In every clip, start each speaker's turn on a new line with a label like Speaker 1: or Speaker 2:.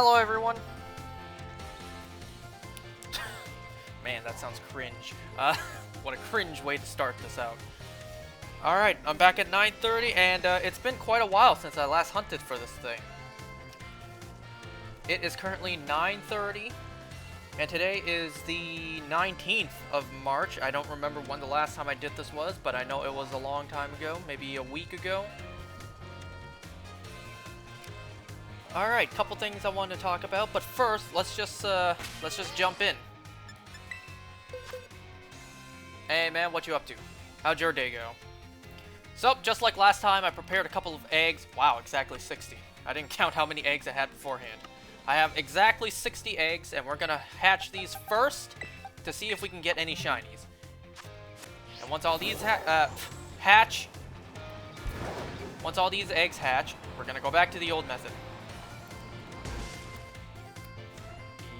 Speaker 1: Hello, everyone. Man, that sounds cringe. What a cringe way to start this out. Alright, I'm back at 9:30, and it's been quite a while since I last hunted for this thing. It is currently 9:30, and today is the 19th of March. I don't remember when the last time I did this was, but I know it was a long time ago, maybe a week ago. Alright, couple things I wanted to talk about, but first, let's just jump in. Hey man, what you up to? How'd your day go? So, just like last time, I prepared a couple of eggs. Wow, exactly 60. I didn't count how many eggs I had beforehand. I have exactly 60 eggs, and we're gonna hatch these first to see if we can get any shinies. And once all these once all these eggs hatch, we're gonna go back to the old method.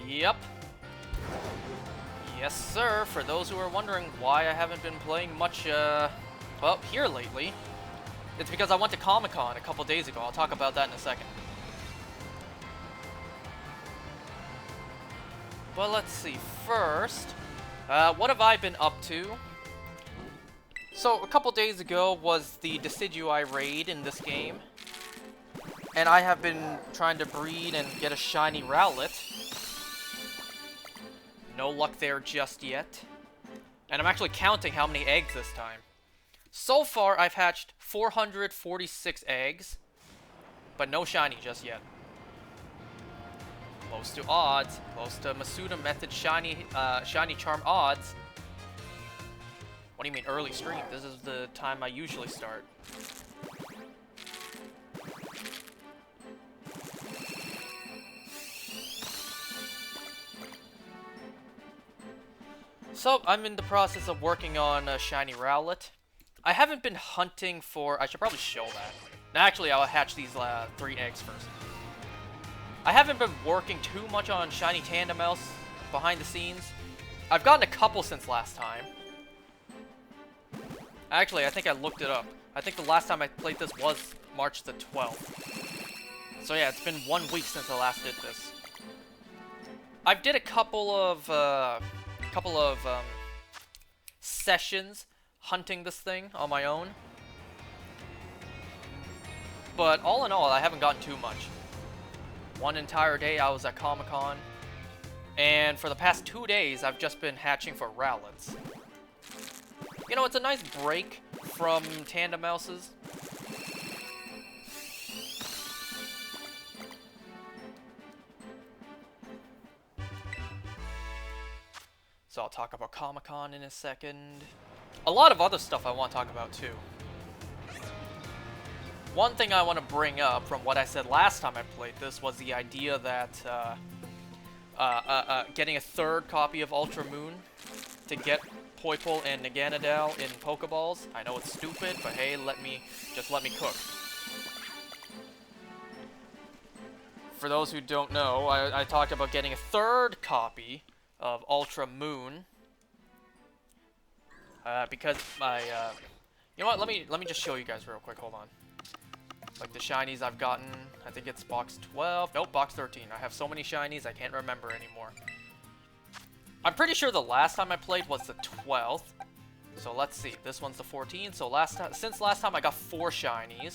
Speaker 1: Yep. Yes, sir. For those who are wondering why I haven't been playing much, well, here lately, it's because I went to Comic-Con a couple days ago. I'll talk about that in a second. But let's see. First, what have I been up to? So, a couple days ago was the Decidui raid in this game. And I have been trying to breed and get a shiny Rowlet. No luck there just yet. And I'm actually counting how many eggs this time. So far, I've hatched 446 eggs, but no shiny just yet. Close to odds. Close to Masuda Method shiny charm odds. What do you mean early stream? This is the time I usually start. So, I'm in the process of working on a shiny Rowlet. I haven't been hunting for... I should probably show that. Now, actually, I'll hatch these 3 eggs first. I haven't been working too much on shiny Tandemaus behind the scenes. I've gotten a couple since last time. Actually, I think I looked it up. I think the last time I played this was March the 12th. So yeah, it's been 1 week since I last did this. I've did a couple of sessions hunting this thing on my own. But all in all, I haven't gotten too much. One entire day I was at Comic-Con, and for the past 2 days I've just been hatching for Rowlets. You know, it's a nice break from Tandemauses. So I'll talk about Comic-Con in a second. A lot of other stuff I want to talk about too. One thing I want to bring up from what I said last time I played this was the idea that getting a 3rd copy of Ultra Moon to get Poipole and Naganadel in Pokeballs. I know it's stupid, but hey, just let me cook. For those who don't know, I talked about getting a 3rd copy of Ultra Moon, because my, you know what, let me just show you guys real quick, hold on. Like the shinies I've gotten, I think it's box 12, nope, box 13. I have so many shinies, I can't remember anymore. I'm pretty sure the last time I played was the 12th, so let's see, this one's the 14th, so since last time I got 4 shinies.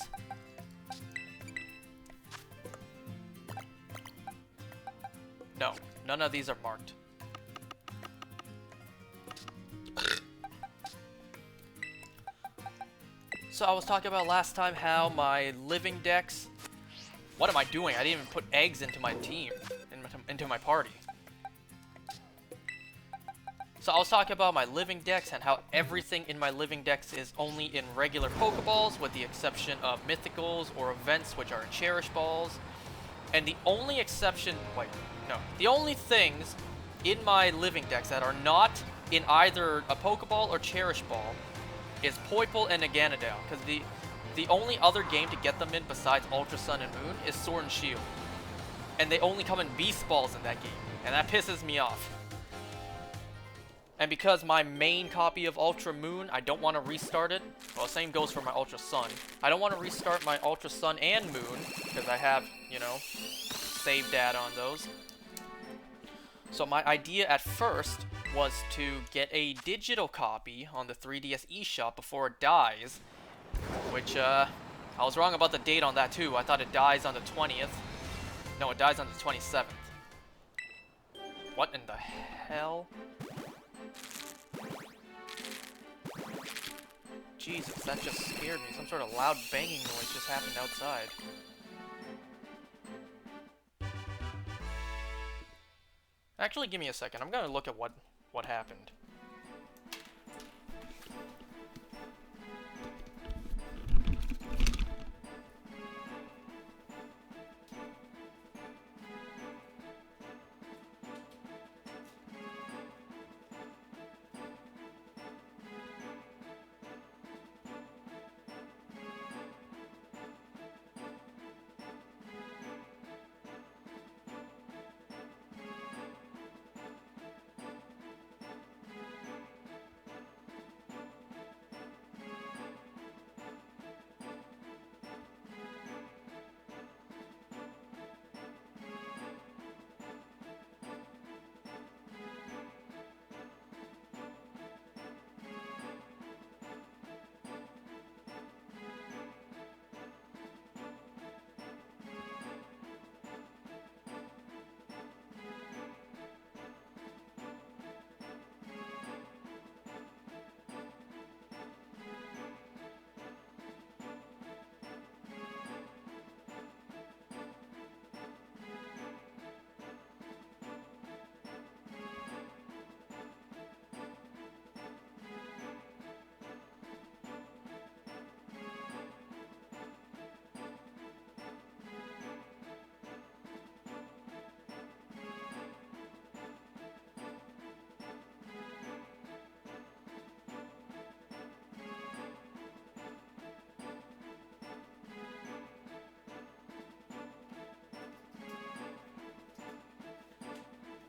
Speaker 1: No, none of these are marked. So I was talking about last time how my living decks... What am I doing? I didn't even put eggs into my team, into my party. So I was talking about my living decks and how everything in my living decks is only in regular Pokeballs, with the exception of Mythicals or events, which are in Cherish Balls. And the only exception... Wait, no. The only things in my living decks that are not in either a Pokeball or Cherish Ball is Poipole and Naganadel, because the only other game to get them in besides Ultra Sun and Moon is Sword and Shield. And they only come in Beast Balls in that game, and that pisses me off. And because my main copy of Ultra Moon, I don't want to restart it. Well, same goes for my Ultra Sun. I don't want to restart my Ultra Sun and Moon, because I have, you know, save data on those. So my idea at first was to get a digital copy on the 3DS eShop before it dies, which I was wrong about the date on that too. I thought it dies on the 20th. No, it dies on the 27th. What in the hell? Jesus, that just scared me. Some sort of loud banging noise just happened outside. Actually, give me a second. I'm gonna look at what happened.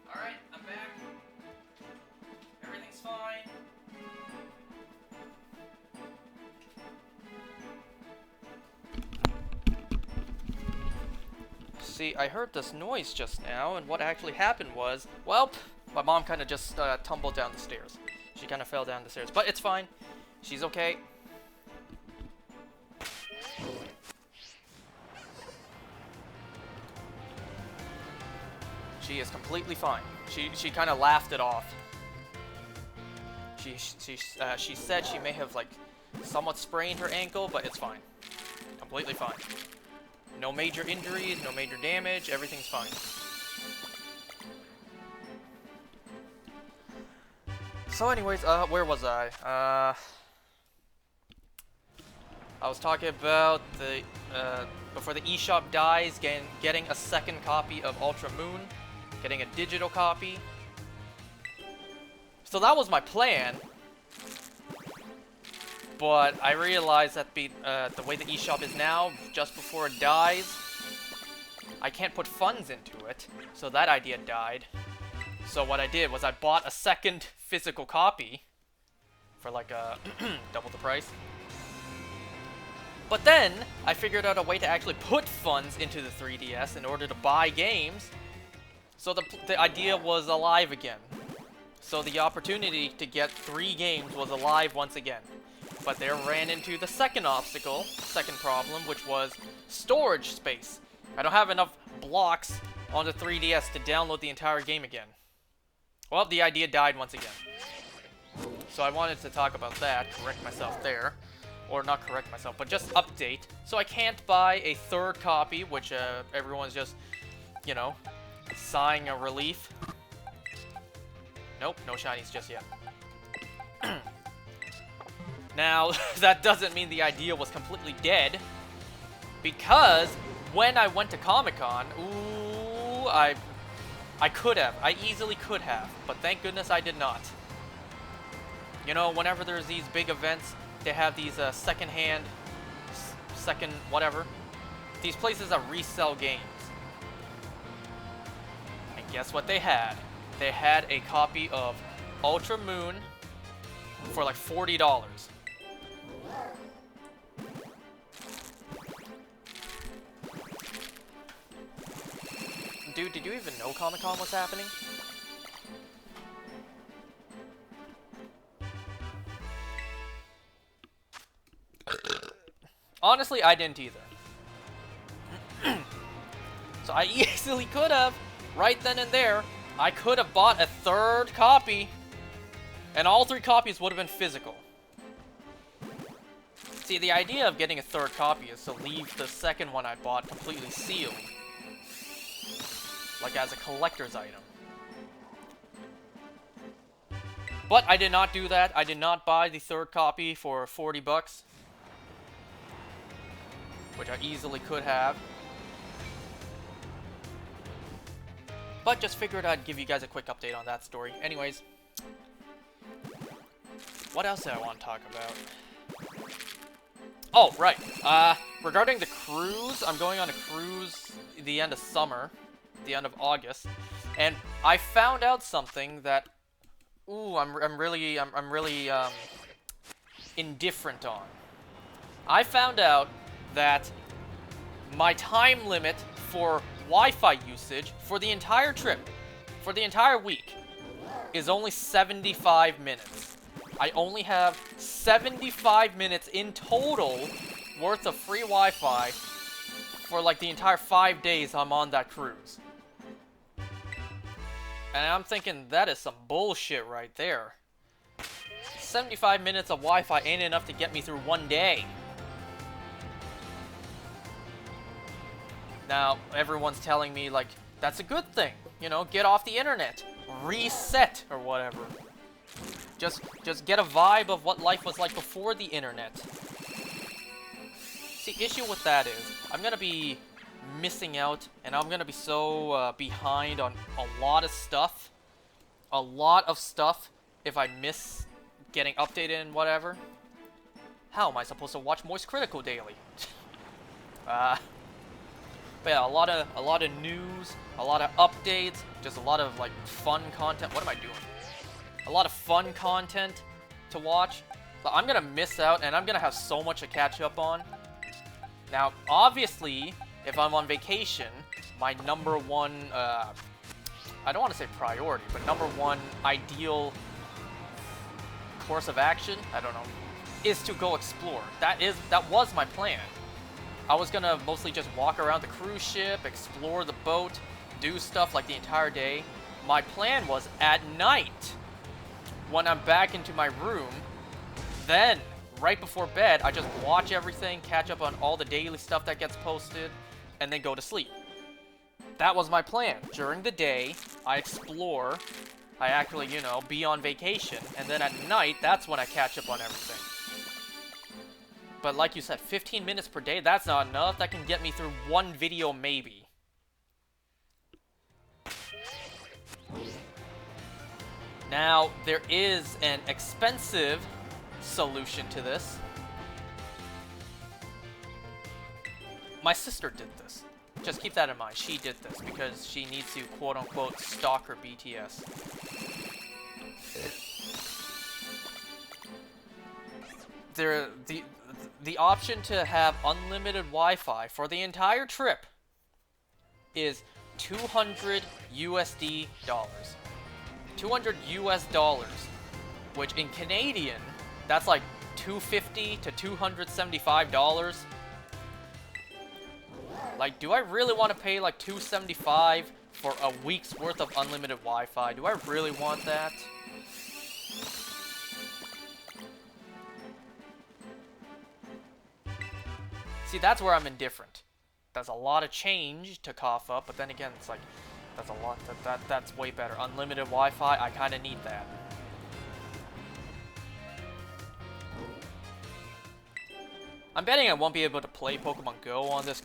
Speaker 1: Alright, I'm back. Everything's fine. See, I heard this noise just now, and what actually happened was, well, my mom kind of just tumbled down the stairs. She kind of fell down the stairs, but it's fine. She's okay. She is completely fine. She kind of laughed it off. She said she may have like somewhat sprained her ankle, but it's fine. Completely fine. No major injuries, no major damage, everything's fine. So anyways, where was I? I was talking about the, before the eShop dies, getting a second copy of Ultra Moon, getting a digital copy. So that was my plan. But I realized that the way the eShop is now, just before it dies, I can't put funds into it. So that idea died. So what I did was I bought a second physical copy for like double the price. But then I figured out a way to actually put funds into the 3DS in order to buy games. So the idea was alive again. So the opportunity to get 3 games was alive once again. But there ran into the second obstacle, second problem, which was storage space. I don't have enough blocks on the 3DS to download the entire game again. Well, the idea died once again. So I wanted to talk about that, correct myself there. Or not correct myself, but just update. So I can't buy a third copy, which everyone's just, you know, sighing a relief. Nope, no shinies just yet. Now, that doesn't mean the idea was completely dead, because when I went to Comic-Con, ooh, I could have. I easily could have, but thank goodness I did not. You know, whenever there's these big events, they have these second-hand, second whatever, these places that resell games. And guess what they had? They had a copy of Ultra Moon for like $40. dude, did you even know Comic-Con was happening? Honestly, I didn't either. So I easily could have, right then and there, I could have bought a third copy, and all 3 copies would have been physical. See, the idea of getting a third copy is to leave the second one I bought completely sealed. Like as a collector's item. But I did not do that. I did not buy the third copy for 40 bucks. Which I easily could have. But just figured I'd give you guys a quick update on that story. Anyways. What else did I want to talk about? Oh, right. Regarding the cruise, I'm going on a cruise the end of summer. The end of August. And I found out something that... Ooh, I'm really indifferent on. I found out that my time limit for Wi-Fi usage for the entire trip, for the entire week, is only 75 minutes. I only have 75 minutes in total worth of free Wi-Fi for like the entire 5 days I'm on that cruise. And I'm thinking, that is some bullshit right there. 75 minutes of Wi-Fi ain't enough to get me through one day. Now, everyone's telling me, like, that's a good thing. You know, get off the internet. Reset, or whatever. Just get a vibe of what life was like before the internet. The issue with that is, I'm gonna be missing out, and I'm gonna be so behind on a lot of stuff. A lot of stuff if I miss getting updated and whatever. How am I supposed to watch Moist Critical daily? But yeah, a lot of news, a lot of updates, just a lot of like fun content. What am I doing? A lot of fun content to watch. So I'm gonna miss out, and I'm gonna have so much to catch up on. Now, obviously, if I'm on vacation, my number one, I don't want to say priority, but number one ideal course of action, I don't know, is to go explore. That was my plan. I was gonna mostly just walk around the cruise ship, explore the boat, do stuff like the entire day. My plan was at night, when I'm back into my room, then right before bed, I just watch everything, catch up on all the daily stuff that gets posted, and then go to sleep. That was my plan. During the day, I explore, I actually, you know, be on vacation, and then at night, that's when I catch up on everything. But like you said, 15 minutes per day, that's not enough. That can get me through one video, maybe. Now, there is an expensive solution to this. My sister did this. Just keep that in mind. She did this because she needs to quote-unquote stalk her BTS. The option to have unlimited Wi-Fi for the entire trip is $200 USD. 200 US dollars, which in Canadian, that's like $250 to $275. Like, do I really want to pay like $275 for a week's worth of unlimited Wi-Fi? Do I really want that? See, that's where I'm indifferent. That's a lot of change to cough up, but then again, it's like, that's a lot. That's way better. Unlimited Wi-Fi, I kind of need that. I'm betting I won't be able to play Pokemon Go on this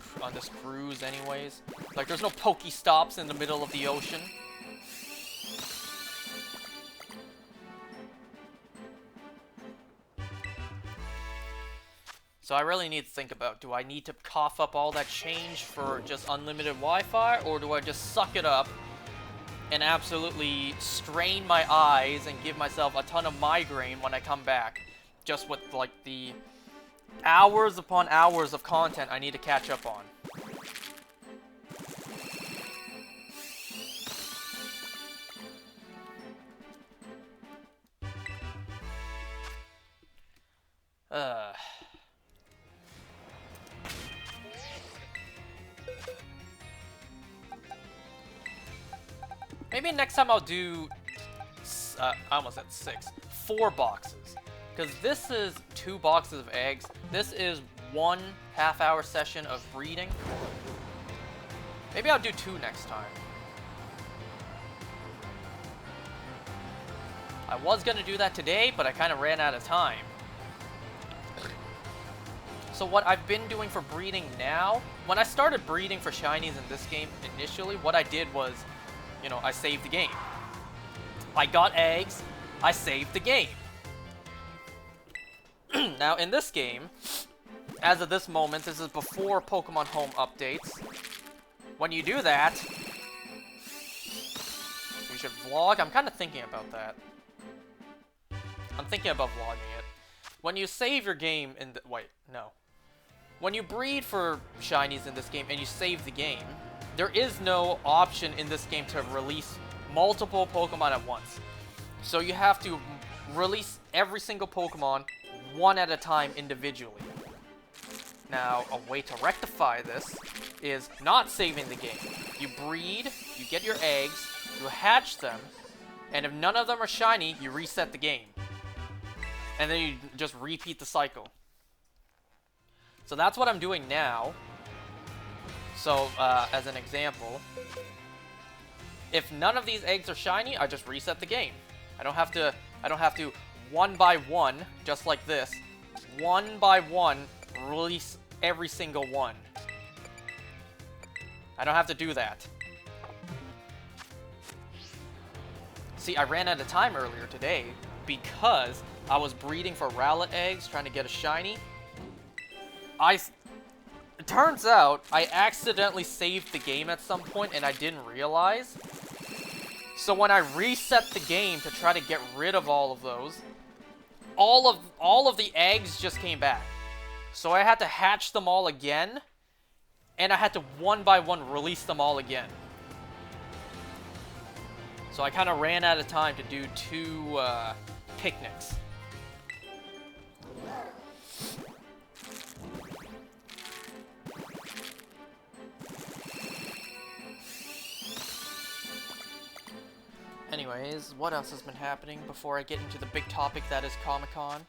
Speaker 1: cruise anyways. Like, there's no Pokestops in the middle of the ocean. So I really need to think about, do I need to cough up all that change for just unlimited Wi-Fi, or do I just suck it up and absolutely strain my eyes and give myself a ton of migraine when I come back, just with like the hours upon hours of content I need to catch up on? Uh... Maybe next time I'll do... I almost said 6. 4 boxes. Because this is 2 boxes of eggs. This is 1 half-hour session of breeding. Maybe I'll do 2 next time. I was going to do that today, but I kind of ran out of time. So what I've been doing for breeding now, when I started breeding for shinies in this game initially, what I did was, you know, I saved the game. I got eggs, I saved the game. Now in this game, as of this moment, this is before Pokemon Home updates. When you do that, you should vlog. I'm kind of thinking about that. I'm thinking about vlogging it. When you save your game in the... Wait, no. When you breed for shinies in this game and you save the game, there is no option in this game to release multiple Pokemon at once. So you have to release every single Pokemon one at a time individually. Now, a way to rectify this is not saving the game. You breed, you get your eggs, you hatch them, and if none of them are shiny, you reset the game. And then you just repeat the cycle. So that's what I'm doing now. So, as an example, if none of these eggs are shiny, I just reset the game. I don't have to one by one, just like this, one by one, release every single one. I don't have to do that. See, I ran out of time earlier today because I was breeding for Rowlet eggs, trying to get a shiny. It turns out I accidentally saved the game at some point and I didn't realize. So when I reset the game to try to get rid of all of those, all of the eggs just came back. So I had to hatch them all again, and I had to one by one release them all again. So I kind of ran out of time to do 2 picnics. Anyways, what else has been happening before I get into the big topic that is Comic-Con?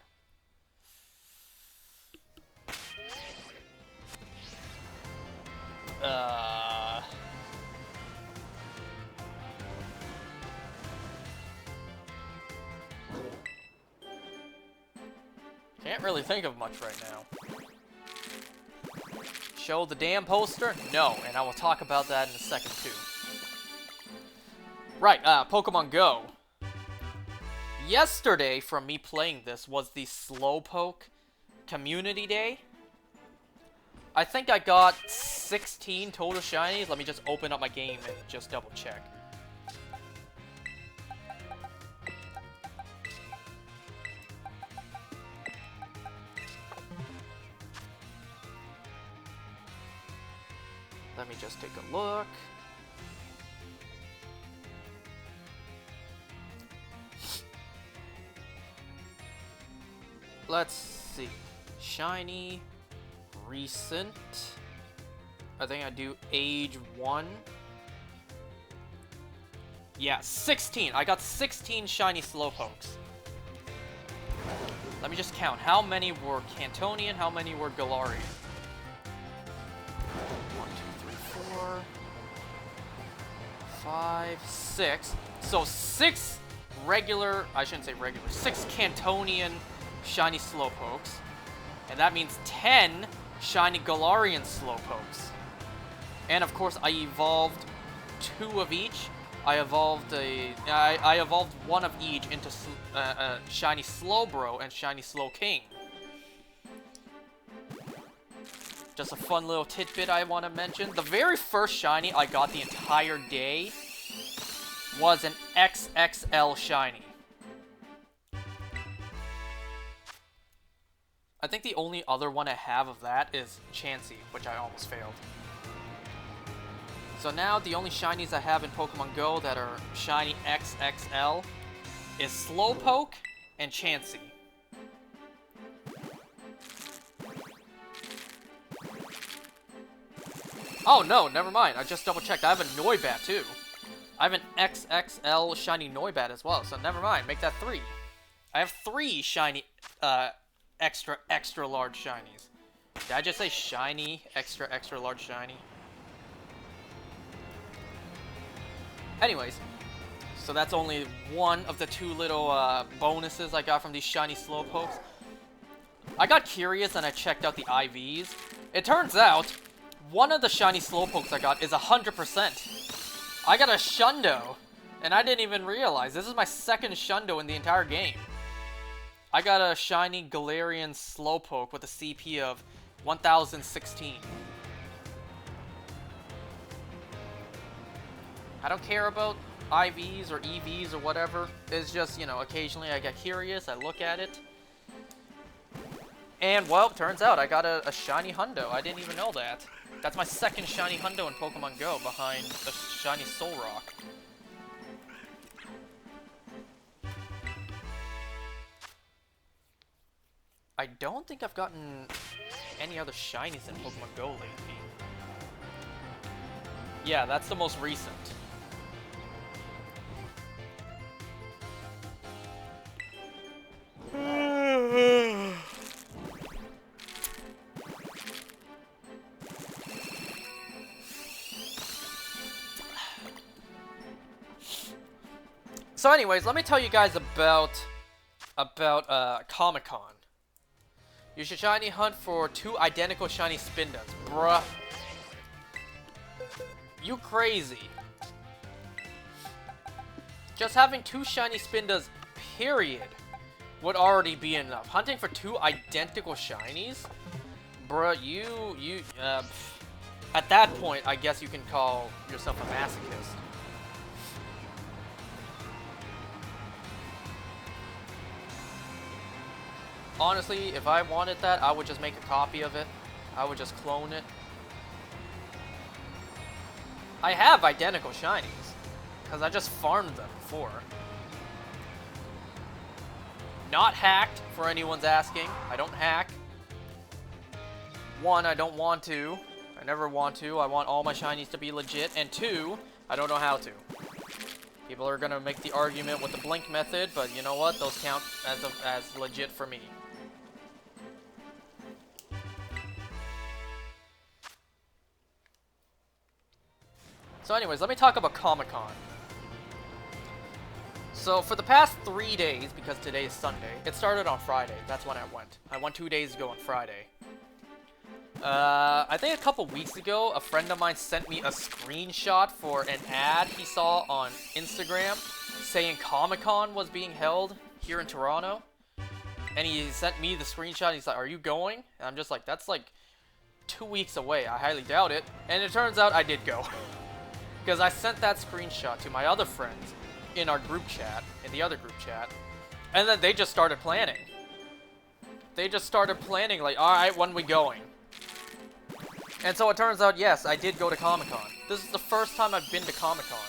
Speaker 1: Can't really think of much right now. Show the damn poster? No, and I will talk about that in a second too. Right, Pokemon Go. Yesterday, from me playing this, was the Slowpoke Community Day. I think I got 16 total shinies. Let me just open up my game and just double check. Let me just take a look. Let's see. Shiny, recent. I think I do age 1. Yeah, 16. I got 16 shiny Slowpokes. Let me just count. How many were Cantonian? How many were Galarian? 1, 2, 3, 4, 5, 6. So 6 regular, I shouldn't say regular, 6 Cantonian shiny Slowpokes. And that means 10 shiny Galarian Slowpokes. And of course I evolved 2 of each. I evolved I evolved 1 of each into shiny Slowbro and shiny Slowking. Just a fun little tidbit I want to mention. The very first shiny I got the entire day was an XXL shiny. I think the only other one I have of that is Chansey, which I almost failed. So now the only shinies I have in Pokemon Go that are shiny XXL is Slowpoke and Chansey. Oh no, never mind. I just double checked. I have a Noibat too. I have an XXL shiny Noibat as well, so never mind. Make that 3. I have 3 shiny, extra large shinies. Did I just say shiny, extra large shiny? Anyways, so that's only one of the 2 little bonuses I got from these shiny Slowpokes. I got curious and I checked out the IVs. It turns out, one of the shiny Slowpokes I got is 100%. I got a Shundo, and I didn't even realize. This is my 2nd Shundo in the entire game. I got a shiny Galarian Slowpoke with a CP of 1016. I don't care about IVs or EVs or whatever. It's just, you know, occasionally I get curious, I look at it. And, well, turns out I got a shiny Hundo. I didn't even know that. That's my 2nd shiny Hundo in Pokemon Go, behind the shiny Solrock. I don't think I've gotten any other shinies in Pokemon Go lately. Yeah, that's the most recent. So anyways, let me tell you guys about Comic-Con. You should shiny hunt for 2 identical shiny Spindas. Bruh. You crazy. Just having 2 shiny Spindas, period, would already be enough. Hunting for 2 identical shinies? Bruh, at that point, I guess you can call yourself a masochist. Honestly, if I wanted that, I would just make a copy of it. I would just clone it. I have identical shinies, because I just farmed them before. Not hacked, for anyone's asking. I don't hack. 1, I don't want to. I never want to. I want all my shinies to be legit. And 2, I don't know how to. People are gonna make the argument with the blink method, but you know what? Those count as legit for me. So anyways, let me talk about Comic-Con. So for the past 3 days, because today is Sunday, it started on Friday. That's when I went. I went 2 days ago on Friday. I think a couple weeks ago, a friend of mine sent me a screenshot for an ad he saw on Instagram saying Comic-Con was being held here in Toronto. And he sent me the screenshot. He's like, "Are you going?" And I'm just like, that's like 2 weeks away. I highly doubt it. And it turns out I did go. Because I sent that screenshot to my other friends in our group chat, in the other group chat, and then they just started planning. They just started planning, like, alright, when we going? And so it turns out, yes, I did go to Comic-Con. This is the first time I've been to Comic-Con.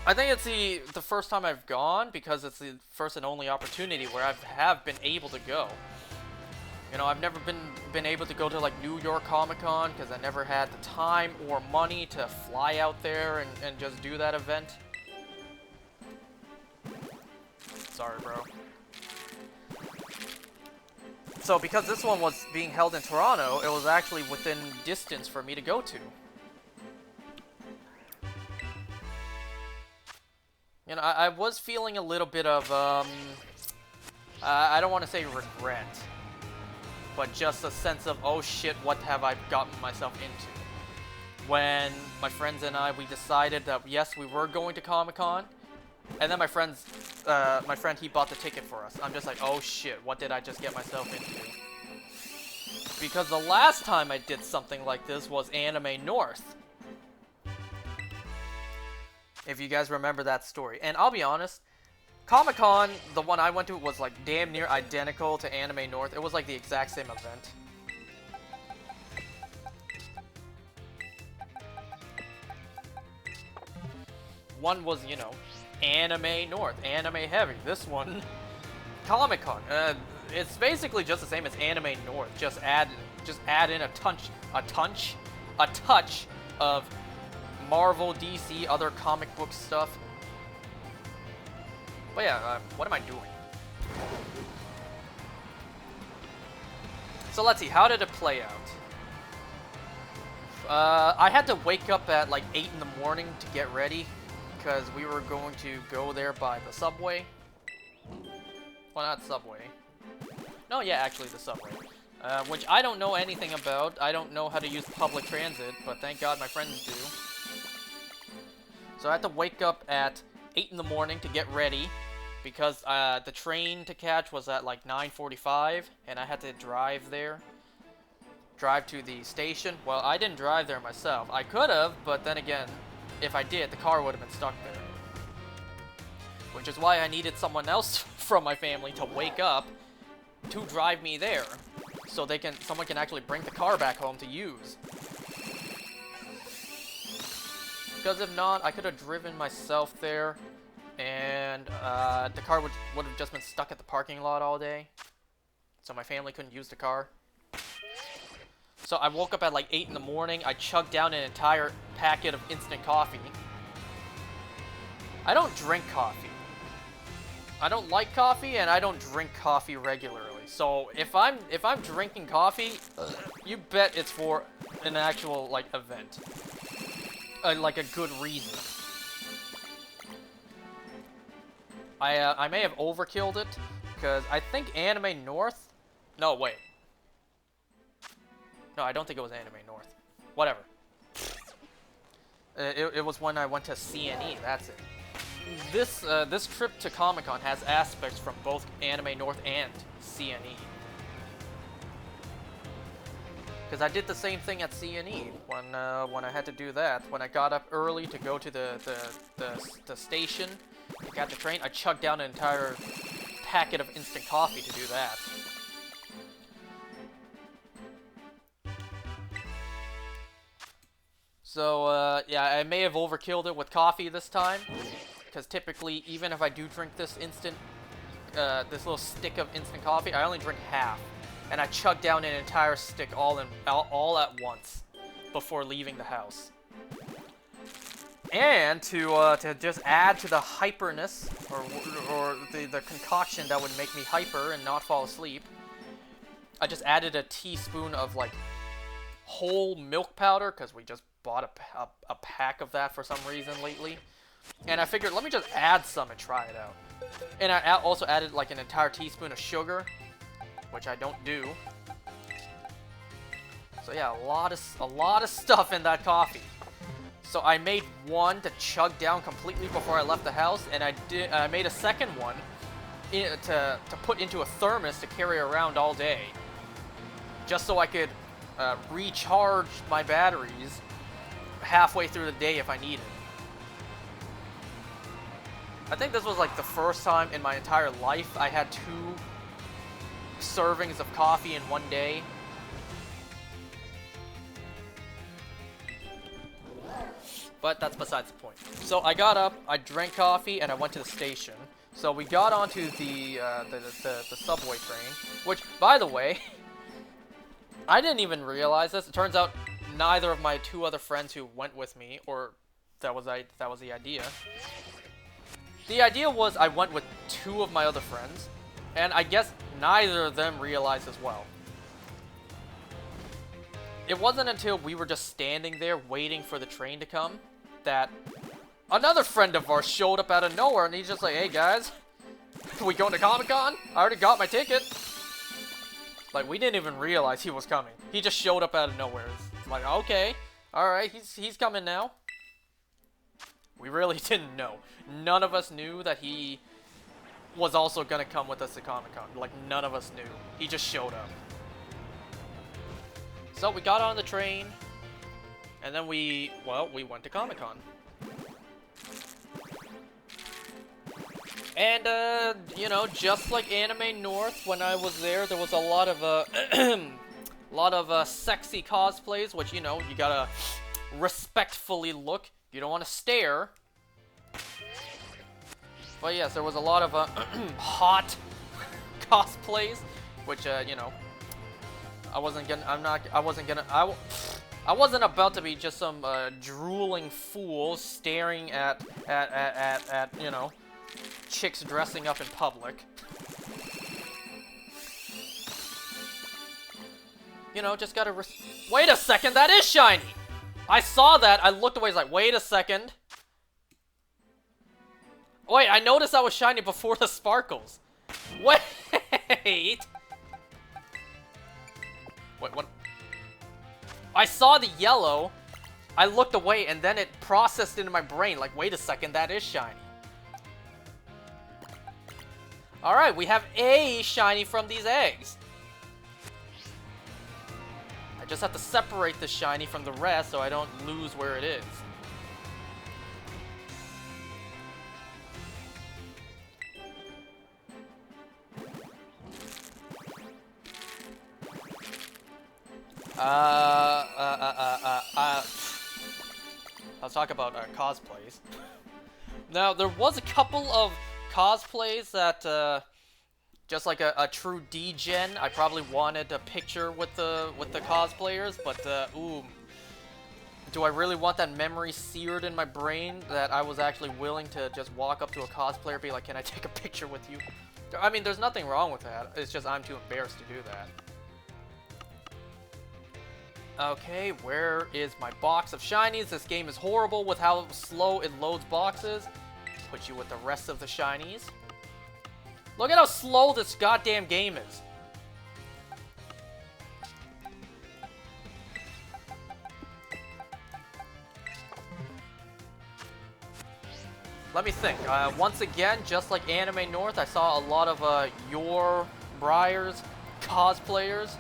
Speaker 1: I think it's the first time I've gone because it's the first and only opportunity where I have been able to go. You know, I've never been able to go to, like, New York Comic-Con because I never had the time or money to fly out there and just do that event. Sorry, bro. So, because this one was being held in Toronto, it was actually within distance for me to go to. You know, I was feeling a little bit of, I don't want to say regret, but just a sense of, oh shit, what have I gotten myself into? When my friends and I, we decided that, yes, we were going to Comic-Con, and then my friend, he bought the ticket for us. I'm just like, oh shit, what did I just get myself into? Because the last time I did something like this was Anime North. If you guys remember that story. And I'll be honest, Comic-Con, the one I went to, was like damn near identical to Anime North. It was like the exact same event. One was, you know, Anime North, anime heavy. This one, Comic-Con. it's basically just the same as Anime North. Just add in a touch of Marvel, DC, other comic book stuff. But yeah, what am I doing? So let's see, how did it play out? I had to wake up at like 8 in the morning to get ready, because we were going to go there by the subway. Well, not subway. No, yeah, actually the subway. Which I don't know anything about. I don't know how to use public transit, but thank God my friends do. So I had to wake up at 8 in the morning to get ready, because the train to catch was at like 9:45, and I had to drive there. Drive to the station. Well, I didn't drive there myself. I could have, but then again, if I did, the car would have been stuck there. Which is why I needed someone else from my family to wake up to drive me there, so someone can actually bring the car back home to use. Because if not, I could have driven myself there, and the car would have just been stuck at the parking lot all day, so my family couldn't use the car. So I woke up at like 8 in the morning. I chugged down an entire packet of instant coffee. I don't drink coffee. I don't like coffee, and I don't drink coffee regularly. So if I'm drinking coffee, you bet it's for an actual like event, like a good reason. I may have overkilled it, because I think Anime North. No, wait. No, I don't think it was Anime North. Whatever. It was when I went to CNE. That's it. This trip to Comic-Con has aspects from both Anime North and CNE. Because I did the same thing at CNE when I had to do that. When I got up early to go to the station to catch the train, I chugged down an entire packet of instant coffee to do that. So, yeah, I may have overkilled it with coffee this time, because typically, even if I do drink this this little stick of instant coffee, I only drink half, and I chug down an entire stick all at once before leaving the house. And to just add to the hyperness, or the concoction that would make me hyper and not fall asleep, I just added a teaspoon of like whole milk powder, because we just bought a pack of that for some reason lately, and I figured let me just add some and try it out. And I also added like an entire teaspoon of sugar, which I don't do. So yeah, a lot of stuff in that coffee. So I made one to chug down completely before I left the house, and I made a second one to put into a thermos to carry around all day, just so I could recharge my batteries halfway through the day if I need it. I think this was like the first time in my entire life I had 2 servings of coffee in one day. But that's besides the point. So I got up, I drank coffee, and I went to the station. So we got onto the subway train, which, by the way, I didn't even realize this. It turns out neither of my 2 other friends who went with me, or that was the idea. The idea was I went with 2 of my other friends, and I guess neither of them realized as well. It wasn't until we were just standing there waiting for the train to come that another friend of ours showed up out of nowhere, and he's just like, "Hey guys, are we going to Comic-Con? I already got my ticket." Like, we didn't even realize he was coming. He just showed up out of nowhere. It's like, okay, alright, he's coming now. We really didn't know. None of us knew that he was also gonna come with us to Comic-Con. Like, none of us knew. He just showed up. So we got on the train, and then we went to Comic-Con. And, you know, just like Anime North, when I was there was a lot of, sexy cosplays, which, you know, you gotta respectfully look. You don't want to stare. But yes, there was a lot of, hot cosplays, which, you know, I wasn't about to be just some drooling fool staring at you know, chicks dressing up in public. You know, just gotta wait a second, that is shiny! I saw that, I looked away, I was like, wait a second. Wait, I noticed that was shiny before the sparkles. Wait! Wait, what? I saw the yellow, I looked away, and then it processed into my brain, like, wait a second, that is shiny. Alright, we have a shiny from these eggs. I just have to separate the shiny from the rest so I don't lose where it is. Let's talk about cosplays. Now, there was a couple of cosplays that, just like a true D-Gen, I probably wanted a picture with the cosplayers, but, ooh. Do I really want that memory seared in my brain that I was actually willing to just walk up to a cosplayer and be like, can I take a picture with you? I mean, there's nothing wrong with that. It's just I'm too embarrassed to do that. Okay, where is my box of shinies? This game is horrible with how slow it loads boxes. Put you with the rest of the shinies. Look at how slow this goddamn game is. Let me think. Once again, just like Anime North, I saw a lot of your Briars cosplayers.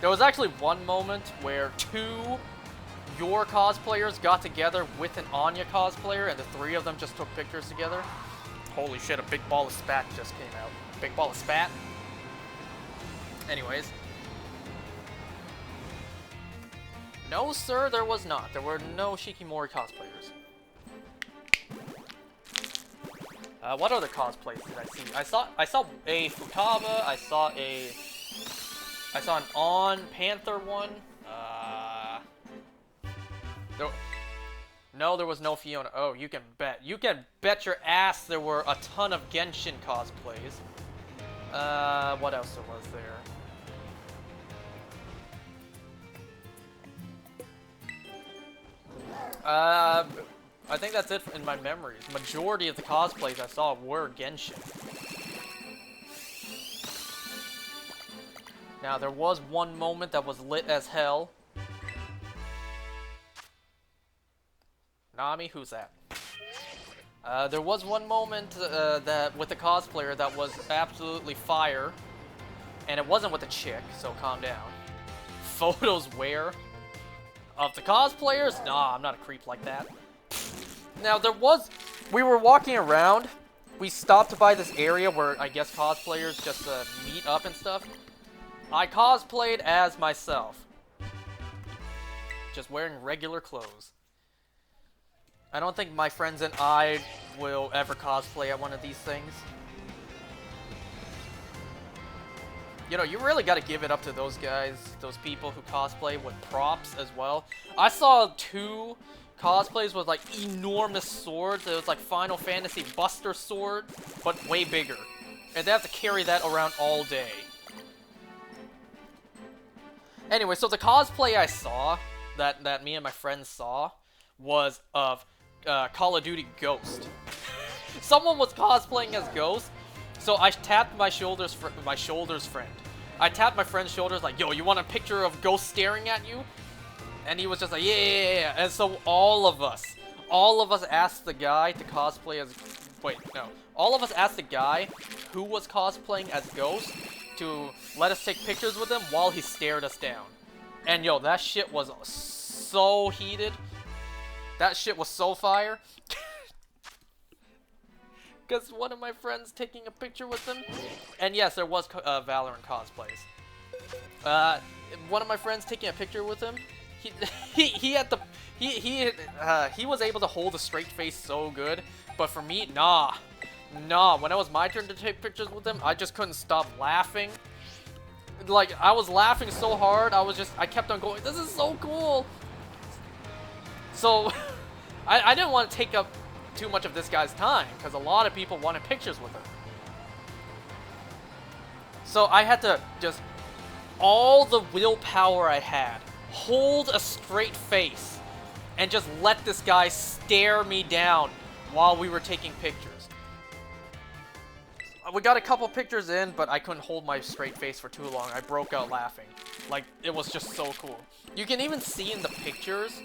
Speaker 1: There was actually one moment where two your cosplayers got together with an Anya cosplayer, and the three of them just took pictures together. Holy shit, a big ball of spat just came out. Big ball of spat? Anyways. No, sir, there was not. There were no Shikimori cosplayers. What other cosplays did I see? I saw a Futaba, I saw an On Panther one. No, there was no Fiona. Oh, you can bet. You can bet your ass there were a ton of Genshin cosplays. What else was there? I think that's it in my memories. Majority of the cosplays I saw were Genshin. Now, there was one moment that was lit as hell. Nami, who's that? There was one moment that with the cosplayer that was absolutely fire, and it wasn't with a chick, so calm down. Photos where? Of the cosplayers? Nah, I'm not a creep like that. Now, we were walking around, we stopped by this area where I guess cosplayers just meet up and stuff. I cosplayed as myself. Just wearing regular clothes. I don't think my friends and I will ever cosplay at one of these things. You know, you really gotta give it up to those guys, those people who cosplay with props as well. I saw two cosplays with like enormous swords. It was like Final Fantasy Buster sword, but way bigger. And they have to carry that around all day. Anyway, so the cosplay I saw, that me and my friends saw, was of Call of Duty Ghost. Someone was cosplaying as Ghost, so I tapped my friend. I tapped my friend's shoulders like, yo, you want a picture of Ghost staring at you? And he was just like, yeah. And so all of us asked the guy to cosplay as, all of us asked the guy who was cosplaying as Ghost to let us take pictures with him while he stared us down. And yo, that shit was so heated. That shit was so fire. Because one of my friends taking a picture with him. And yes, there was Valorant cosplays. One of my friends taking a picture with him. He was able to hold a straight face so good. But for me, nah. When it was my turn to take pictures with him, I just couldn't stop laughing. like, I was laughing so hard, I kept on going, this is so cool! So, I didn't want to take up too much of this guy's time, because a lot of people wanted pictures with him. So I had to just, all the willpower I had, hold a straight face, and just let this guy stare me down while we were taking pictures. We got a couple pictures in, but I couldn't hold my straight face for too long. I broke out laughing. Like, it was just so cool. You can even see in the pictures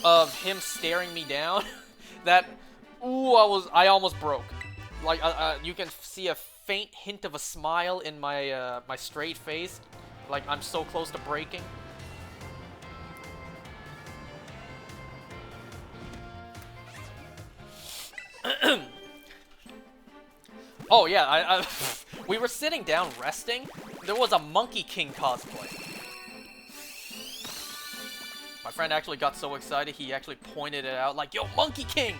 Speaker 1: of him staring me down that, ooh, I almost broke. Like, you can see a faint hint of a smile in my, my straight face. Like, I'm so close to breaking. Oh yeah, we were sitting down resting. There was a Monkey King cosplay. My friend actually got so excited, he actually pointed it out like, yo, Monkey King!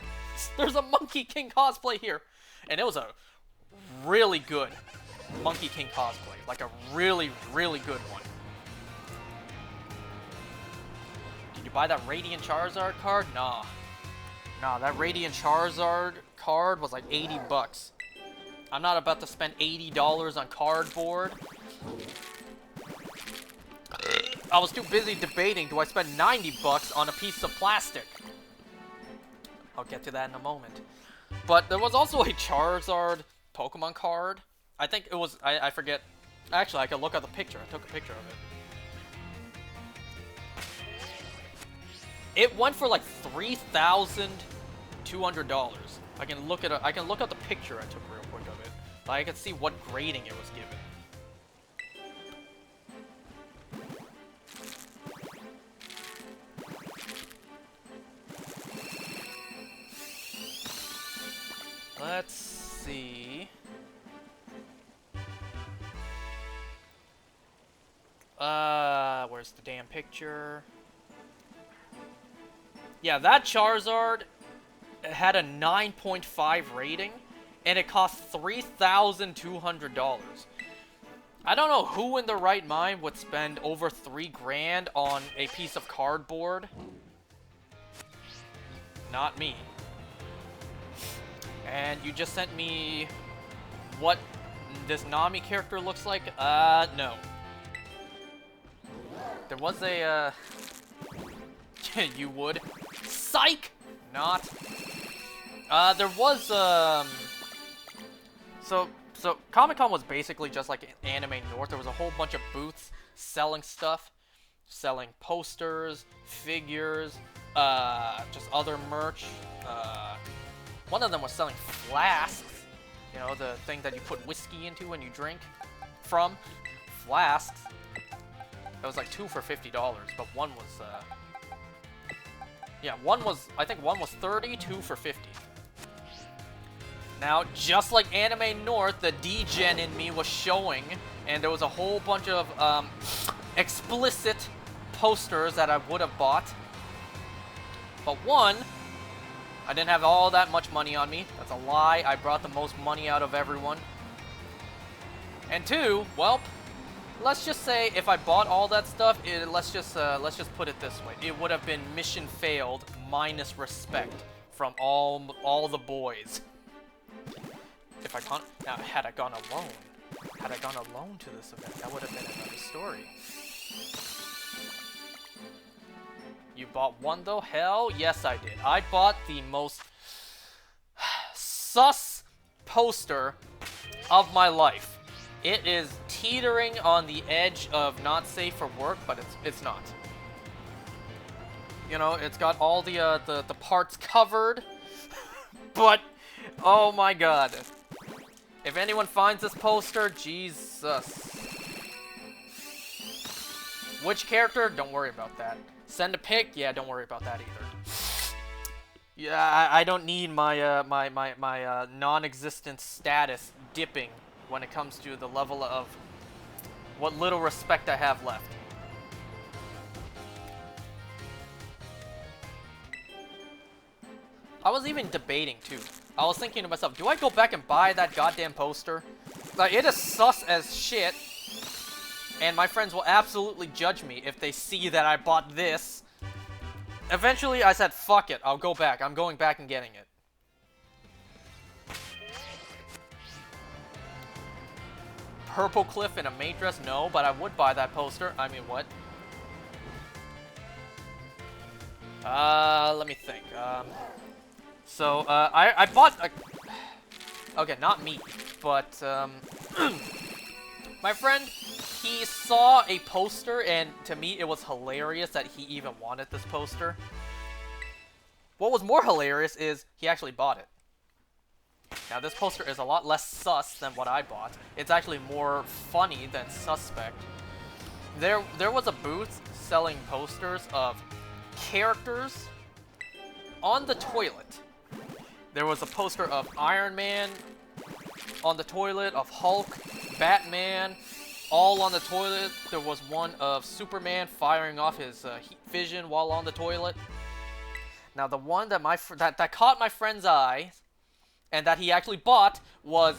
Speaker 1: There's a Monkey King cosplay here! And it was a really good Monkey King cosplay. Like a really, really good one. Did you buy that Radiant Charizard card? Nah. Nah, that Radiant Charizard card was like 80 bucks. I'm not about to spend $80 on cardboard. I was too busy debating, do I spend 90 bucks on a piece of plastic? I'll get to that in a moment. But there was also a Charizard Pokemon card. I think it was, I forget. Actually, I could look at the picture. I took a picture of it. It went for like $3,200. I can look at the picture I took real quick of it. But I can see what grading it was given. Let's see. Where's the damn picture? Yeah, that Charizard had a 9.5 rating, and it cost $3,200. I don't know who in their right mind would spend over $3,000 on a piece of cardboard. Not me. And you just sent me what this Nami character looks like? No. There was a, you would. Psych! Not. There was, So Comic-Con was basically just like Anime North. There was a whole bunch of booths selling stuff. Selling posters, figures, just other merch. One of them was selling flasks. You know, the thing that you put whiskey into and you drink from. Flasks. It was like 2 for $50, but one was, yeah, I think one was 30, 2 for 50. Now, just like Anime North, the D-Gen in me was showing, and there was a whole bunch of, explicit posters that I would have bought. But one, I didn't have all that much money on me. That's a lie. I brought the most money out of everyone. And two, well, let's just say if I bought all that stuff, let's just put it this way. It would have been mission failed minus respect from all the boys. If I can't, now had I gone alone to this event, that would have been another story. You bought one though? Hell yes I did. I bought the most sus poster of my life. It is teetering on the edge of not safe for work, but it's not. You know, it's got all the parts covered, but oh my god. If anyone finds this poster, Jesus. Which character? Don't worry about that. Send a pic? Yeah, don't worry about that either. Yeah, I don't need my my non-existent status dipping when it comes to the level of what little respect I have left. I was even debating too. I was thinking to myself, do I go back and buy that goddamn poster? Like, it is sus as shit. And my friends will absolutely judge me if they see that I bought this. Eventually, I said, fuck it, I'll go back. I'm going back and getting it. Purple Cliff in a maid dress? No, but I would buy that poster. I mean, what? Let me think. I bought a... Okay, not me, but, my friend, he saw a poster, and to me, it was hilarious that he even wanted this poster. What was more hilarious is he actually bought it. Now, this poster is a lot less sus than what I bought. It's actually more funny than suspect. There was a booth selling posters of characters on the toilet. There was a poster of Iron Man on the toilet, of Hulk, Batman, all on the toilet. There was one of Superman firing off his heat vision while on the toilet. Now, the one that that caught my friend's eye, and that he actually bought, was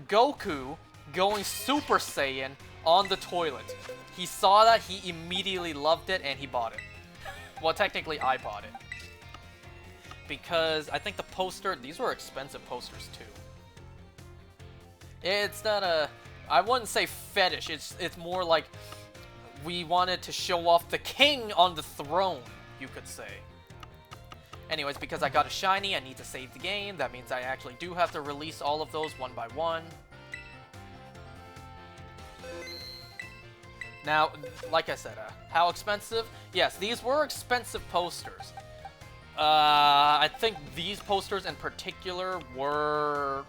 Speaker 1: Goku going Super Saiyan on the toilet. He saw that, he immediately loved it, and he bought it. Well, technically, I bought it. Because I think the poster, these were expensive posters too. It's not a, I wouldn't say fetish, it's more like we wanted to show off the king on the throne, you could say. Anyways, because I got a shiny, I need to save the game. That means I actually do have to release all of those one by one. Now, like I said, how expensive? Yes, these were expensive posters. I think these posters in particular were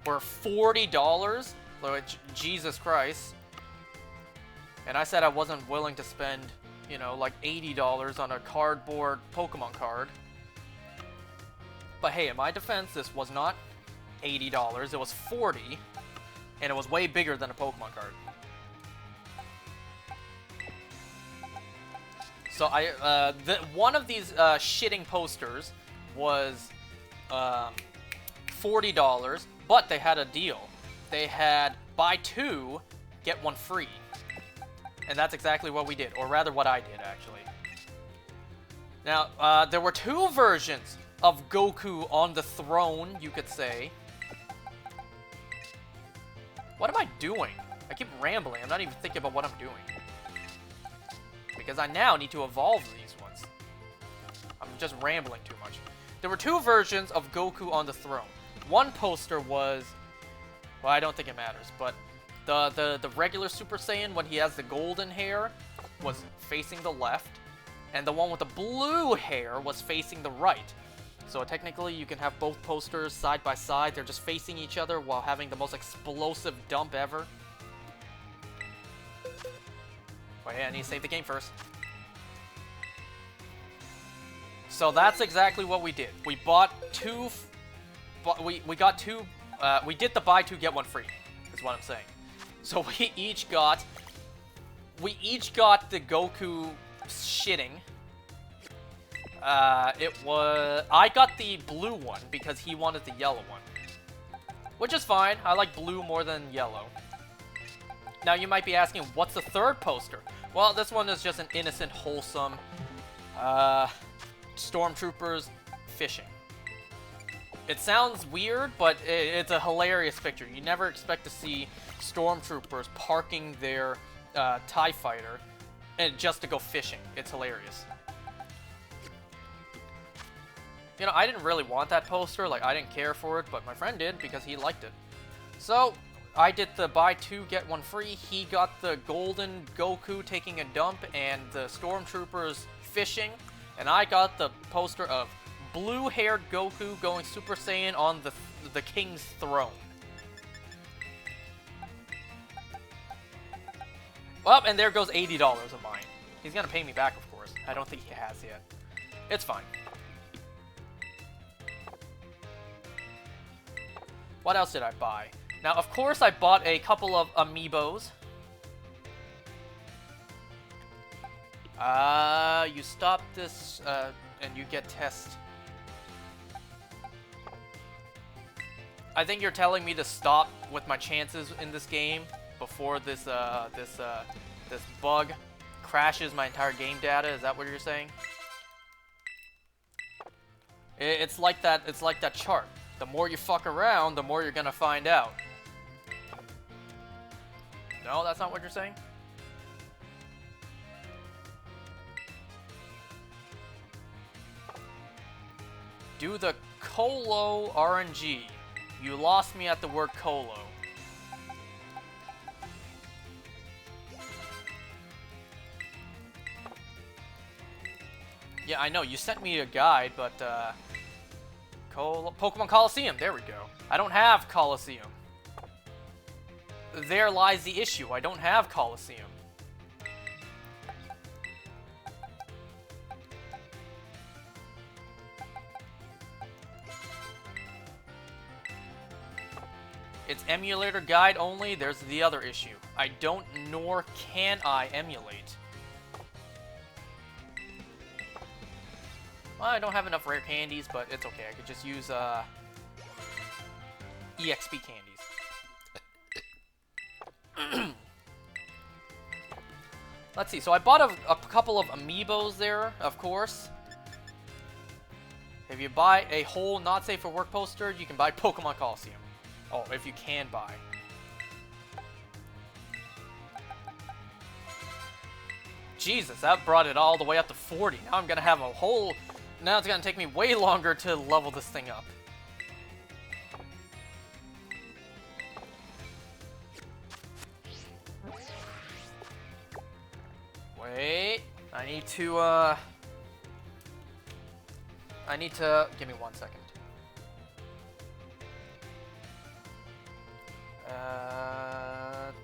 Speaker 1: $40, which, Jesus Christ. And I said I wasn't willing to spend, you know, like $80 on a cardboard Pokemon card. But hey, in my defense, this was not $80, it was $40, and it was way bigger than a Pokemon card. So one of these shitting posters was $40, but they had a deal. They had buy two, get one free. And that's exactly what we did, or rather what I did, actually. Now, there were two versions of Goku on the throne, you could say. What am I doing? I keep rambling. I'm not even thinking about what I'm doing. Because I now need to evolve these ones. I'm just rambling too much. There were two versions of Goku on the throne. One poster was... Well, I don't think it matters, but... The regular Super Saiyan, when he has the golden hair, was facing the left. And the one with the blue hair was facing the right. So technically, you can have both posters side by side. They're just facing each other while having the most explosive dump ever. Wait, I need to save the game first. So that's exactly what we did. We bought two... We got two... we did the buy two, get one free, is what I'm saying. So we each got the Goku shitting. I got the blue one because he wanted the yellow one. Which is fine. I like blue more than yellow. Now you might be asking, what's the third poster? Well, this one is just an innocent, wholesome, stormtroopers fishing. It sounds weird, but it's a hilarious picture. You never expect to see stormtroopers parking their TIE fighter and just to go fishing. It's hilarious. You know, I didn't really want that poster. Like, I didn't care for it, but my friend did because he liked it. So, I did the buy two, get one free. He got the golden Goku taking a dump and the stormtroopers fishing. And I got the poster of blue-haired Goku going Super Saiyan on the king's throne. Well, and there goes $80 of mine. He's gonna pay me back, of course. I don't think he has yet. It's fine. What else did I buy? Now, of course, I bought a couple of amiibos. You stop this, and you get test. I think you're telling me to stop with my chances in this game. before this this bug crashes my entire game data. Is that what you're saying? It's like that. It's like that chart. The more you fuck around, the more you're gonna find out. No, that's not what you're saying? Do the Colo RNG. You lost me at the word Colo. Yeah, I know. You sent me a guide, but, Pokemon Coliseum. There we go. I don't have Coliseum. There lies the issue. I don't have Coliseum. It's emulator guide only. There's the other issue. I don't nor can I emulate. Well, I don't have enough rare candies, but it's okay. I could just use EXP candies. Let's see. So I bought a couple of amiibos there, of course. If you buy a whole not safe for work poster, you can buy Pokemon Coliseum. Oh, if you can buy. Jesus, that brought it all the way up to 40. Now I'm gonna have a whole... Now it's gonna take me way longer to level this thing up. Wait, I need to, give me 1 second.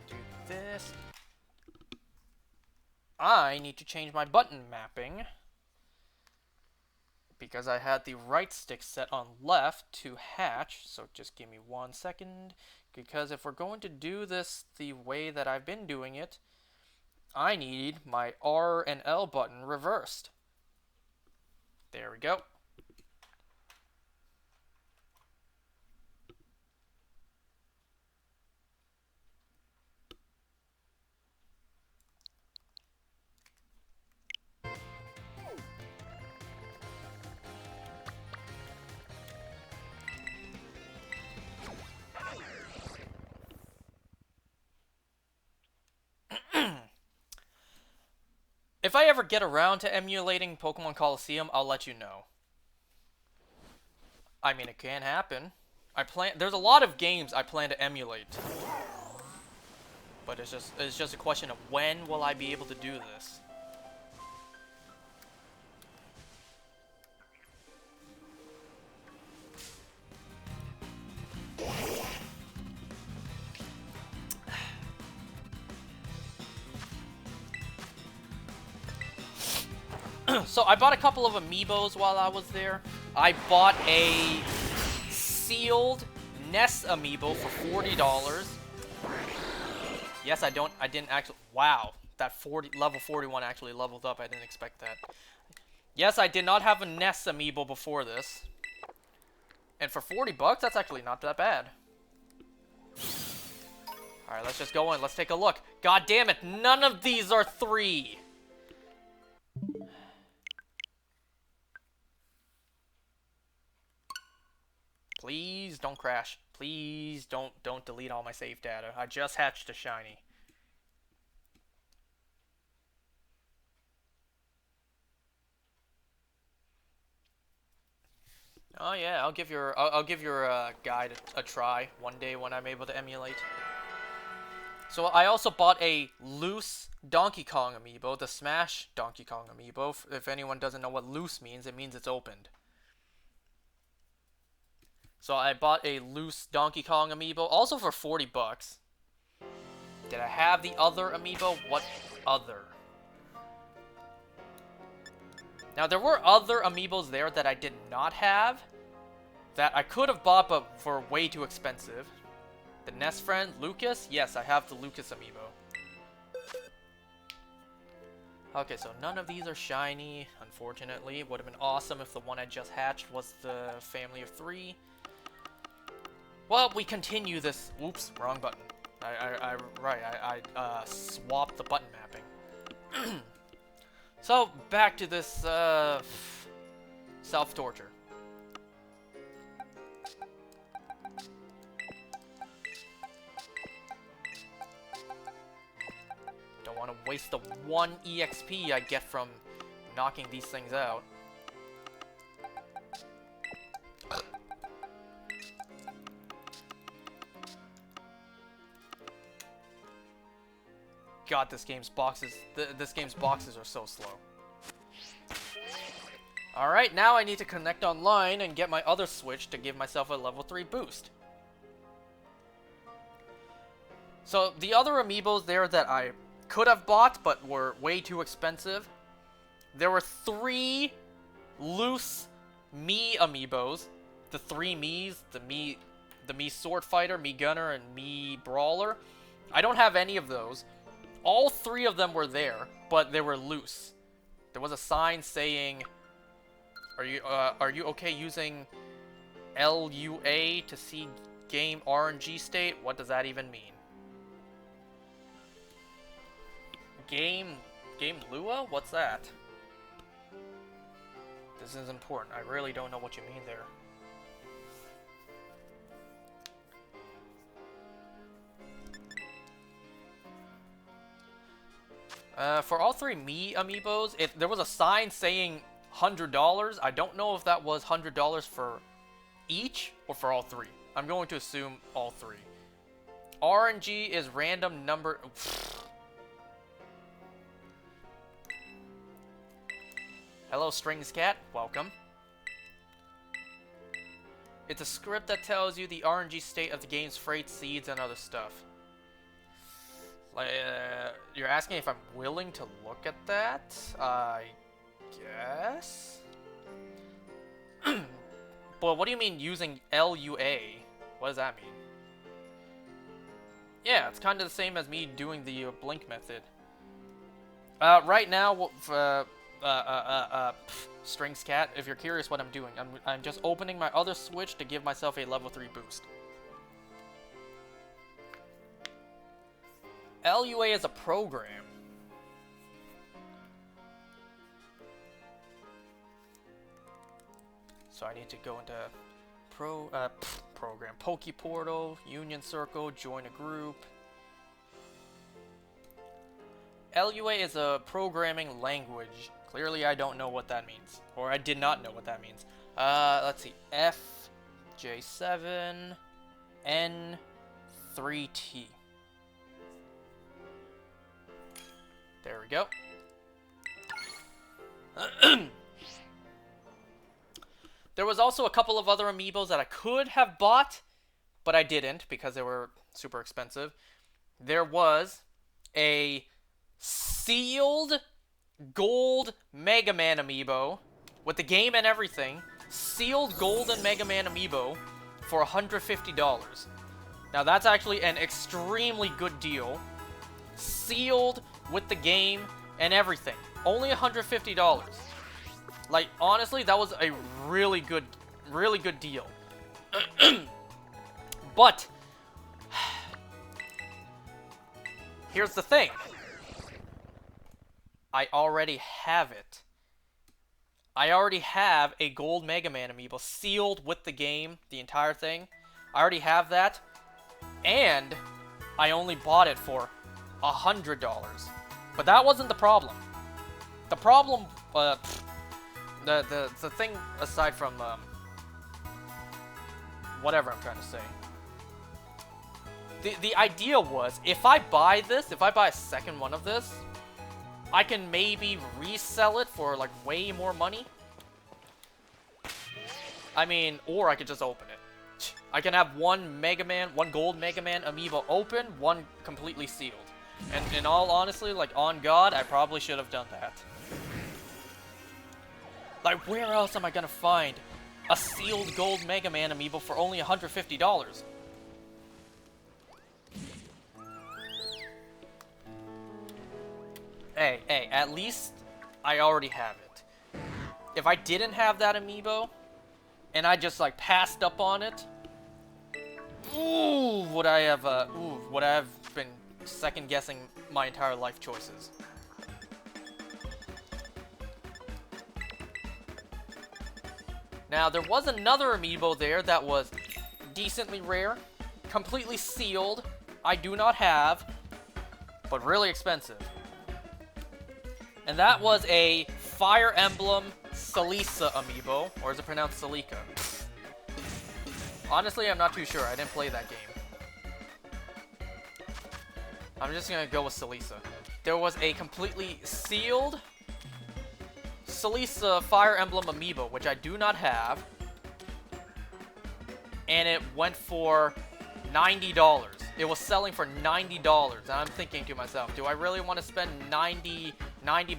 Speaker 1: Do this. I need to change my button mapping because I had the right stick set on left to hatch, so just give me 1 second, because if we're going to do this the way that I've been doing it, I need my R and L button reversed. There we go. If I ever get around to emulating Pokemon Coliseum, I'll let you know. I mean, it can happen. There's a lot of games I plan to emulate. But it's just a question of when will I be able to do this. So I bought a couple of amiibos while I was there. I bought a sealed Ness amiibo for $40. Yes, I didn't actually, wow, that level 41 actually leveled up. I didn't expect that. Yes, I did not have a Ness amiibo before this. And for 40 bucks, that's actually not that bad. Alright, let's just go in. Let's take a look. God damn it, none of these are 3. Please don't crash. Please don't delete all my save data. I just hatched a shiny. Oh yeah, I'll give your guide a try one day when I'm able to emulate. So I also bought a loose Donkey Kong amiibo, the Smash Donkey Kong amiibo. If anyone doesn't know what loose means, it means it's opened. So I bought a loose Donkey Kong amiibo, also for 40 bucks. Did I have the other amiibo? What other? Now, there were other amiibos there that I did not have, that I could have bought, but for way too expensive. The Nest friend, Lucas? Yes, I have the Lucas amiibo. Okay, so none of these are shiny, unfortunately. It would have been awesome if the one I just hatched was the family of 3. Well, we continue this... Oops, wrong button. I swapped the button mapping. So, back to this, self-torture. Don't want to waste the 1 EXP I get from knocking these things out. God, this game's boxes are so slow. Alright, now I need to connect online and get my other Switch to give myself a level 3 boost. So, the other amiibos there that I could have bought, but were way too expensive. There were 3 loose Mii amiibos. The 3 Miis, the Mii Sword Fighter, Mii Gunner, and Mii Brawler. I don't have any of those. All 3 of them were there, but they were loose. There was a sign saying, are you okay using LUA to see game RNG state? What does that even mean? Game Lua? What's that? This is important. I really don't know what you mean there. For all 3 Mii amiibos, there was a sign saying $100. I don't know if that was $100 for each or for all 3. I'm going to assume all 3. RNG is random number. Hello, Strings Cat. Welcome. It's a script that tells you the RNG state of the game's freight, seeds, and other stuff. You're asking if I'm willing to look at that? I guess? But what do you mean using LUA? What does that mean? Yeah, it's kind of the same as me doing the blink method. Right now, Strings Cat, if you're curious what I'm doing, I'm just opening my other Switch to give myself a level 3 boost. LUA is a program. So I need to go into program. Pokeportal, Union Circle, join a group. LUA is a programming language. Clearly I don't know what that means. Or I did not know what that means. Let's see. FJ7 N3T. There we go. There was also a couple of other amiibos that I could have bought, but I didn't because they were super expensive. There was a sealed gold Mega Man amiibo with the game and everything. Sealed golden Mega Man amiibo for $150. Now that's actually an extremely good deal. Sealed with the game and everything. Only $150. Like, honestly, that was a really good deal. But here's the thing. I already have it. I already have a gold Mega Man amiibo sealed with the game, the entire thing. I already have that. And I only bought it for $100. But that wasn't the problem. The problem, the thing aside from, whatever I'm trying to say. The idea was, if I buy this, if I buy a second one of this, I can maybe resell it for, like, way more money. I mean, or I could just open it. I can have one gold Mega Man amiibo open, one completely sealed. And in all honesty, like, on God, I probably should have done that. Like, where else am I gonna find a sealed gold Mega Man amiibo for only $150? Hey, at least I already have it. If I didn't have that amiibo, and I just, like, passed up on it, Ooh, would I have been second guessing my entire life choices. Now, there was another amiibo there that was decently rare, completely sealed, I do not have, but really expensive. And that was a Fire Emblem Salisa amiibo, or is it pronounced Salika? Honestly, I'm not too sure. I didn't play that game. I'm just gonna go with Salisa. There was a completely sealed Salisa Fire Emblem amiibo, which I do not have, and it went for $90. It was selling for $90, and I'm thinking to myself, do I really want to spend 90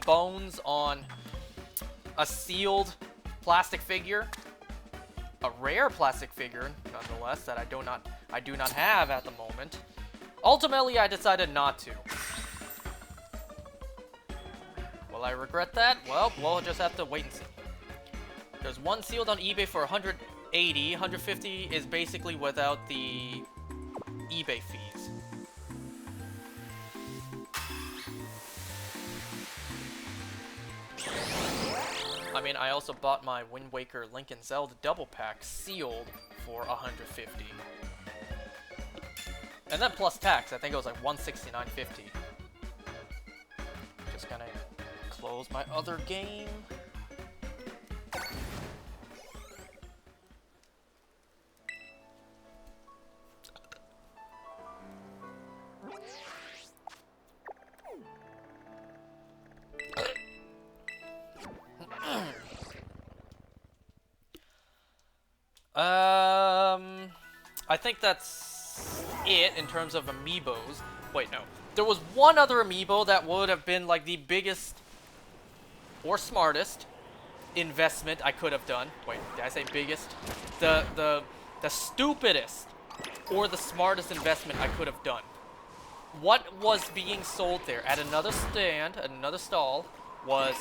Speaker 1: bones on a sealed plastic figure? A rare plastic figure, nonetheless, that I do not have at the moment. Ultimately, I decided not to. Will I regret that? Well, we'll just have to wait and see. There's one sealed on eBay for 180. 150 is basically without the eBay fees. I mean, I also bought my Wind Waker Link and Zelda double pack sealed for 150. And then plus tax, I think it was like 169.50. Just gonna close my other game. I think that's it in terms of amiibos. Wait, no. There was one other amiibo that would have been like the biggest or smartest investment I could have done. Wait, did I say biggest? The stupidest or the smartest investment I could have done. What was being sold there at another stand, at another stall, was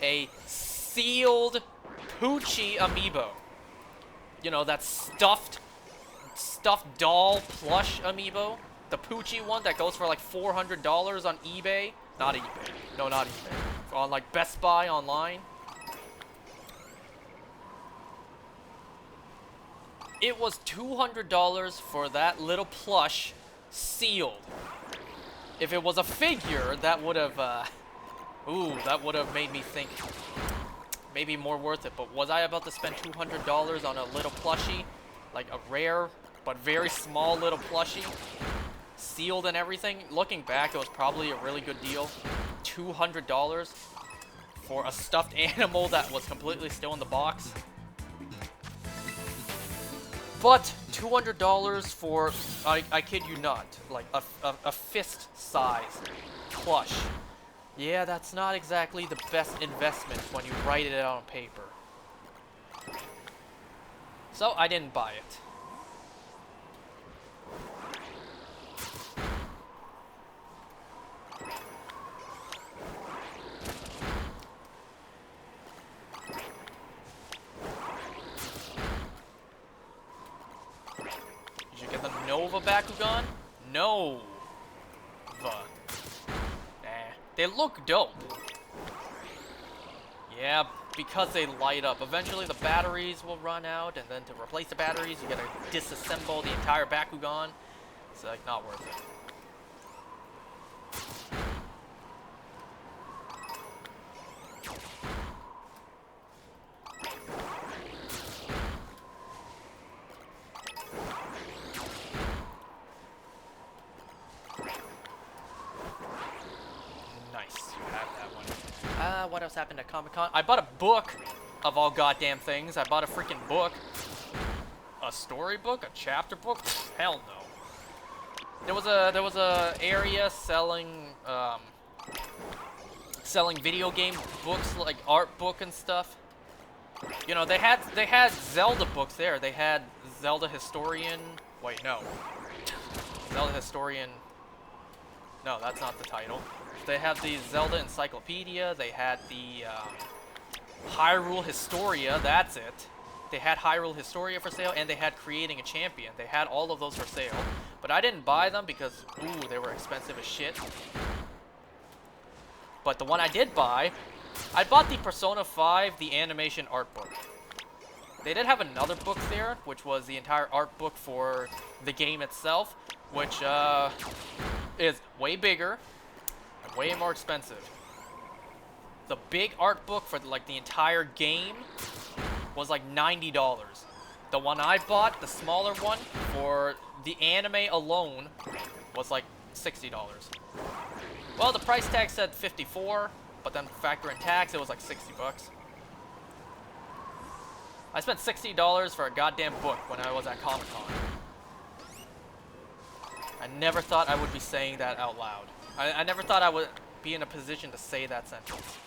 Speaker 1: a sealed Poochie amiibo. You know, that stuffed doll plush amiibo. The Poochie one that goes for like $400 on eBay. Not eBay. No, not eBay. On like Best Buy online. It was $200 for that little plush sealed. If it was a figure, that would have, that would have made me think maybe more worth it. But was I about to spend $200 on a little plushie? Like a rare, but very small little plushie? Sealed and everything? Looking back, it was probably a really good deal. $200 for a stuffed animal that was completely still in the box. But $200 for, I kid you not, like a fist size plush. Yeah, that's not exactly the best investment when you write it out on paper. So I didn't buy it. Did you get the Nova Bakugan? Nova. Nah. They look dope. Yeah, because they light up. Eventually the batteries will run out, and then to replace the batteries, you gotta disassemble the entire Bakugan. It's like not worth it. What else happened at Comic-Con? I bought a book of all goddamn things. I bought a freaking book. A storybook? A chapter book? Hell no. There was a area selling selling video game books, like art book and stuff. You know, they had Zelda books there. They had Zelda Historian. Wait, no. Zelda Historian. No, that's not the title. They have the Zelda Encyclopedia. They had the Hyrule Historia. That's it. They had Hyrule Historia for sale, and they had Creating a Champion. They had all of those for sale. But I didn't buy them because, ooh, they were expensive as shit. But the one I did buy, I bought the Persona 5, the animation art book. They did have another book there, which was the entire art book for the game itself, which is way bigger and way more expensive. The big art book for like the entire game was like $90. The one I bought, the smaller one, for the anime alone was like $60. Well, the price tag said 54, but then factor in tax, it was like 60 bucks. I spent $60 for a goddamn book when I was at Comic-Con. I never thought I would be saying that out loud. I never thought I would be in a position to say that sentence.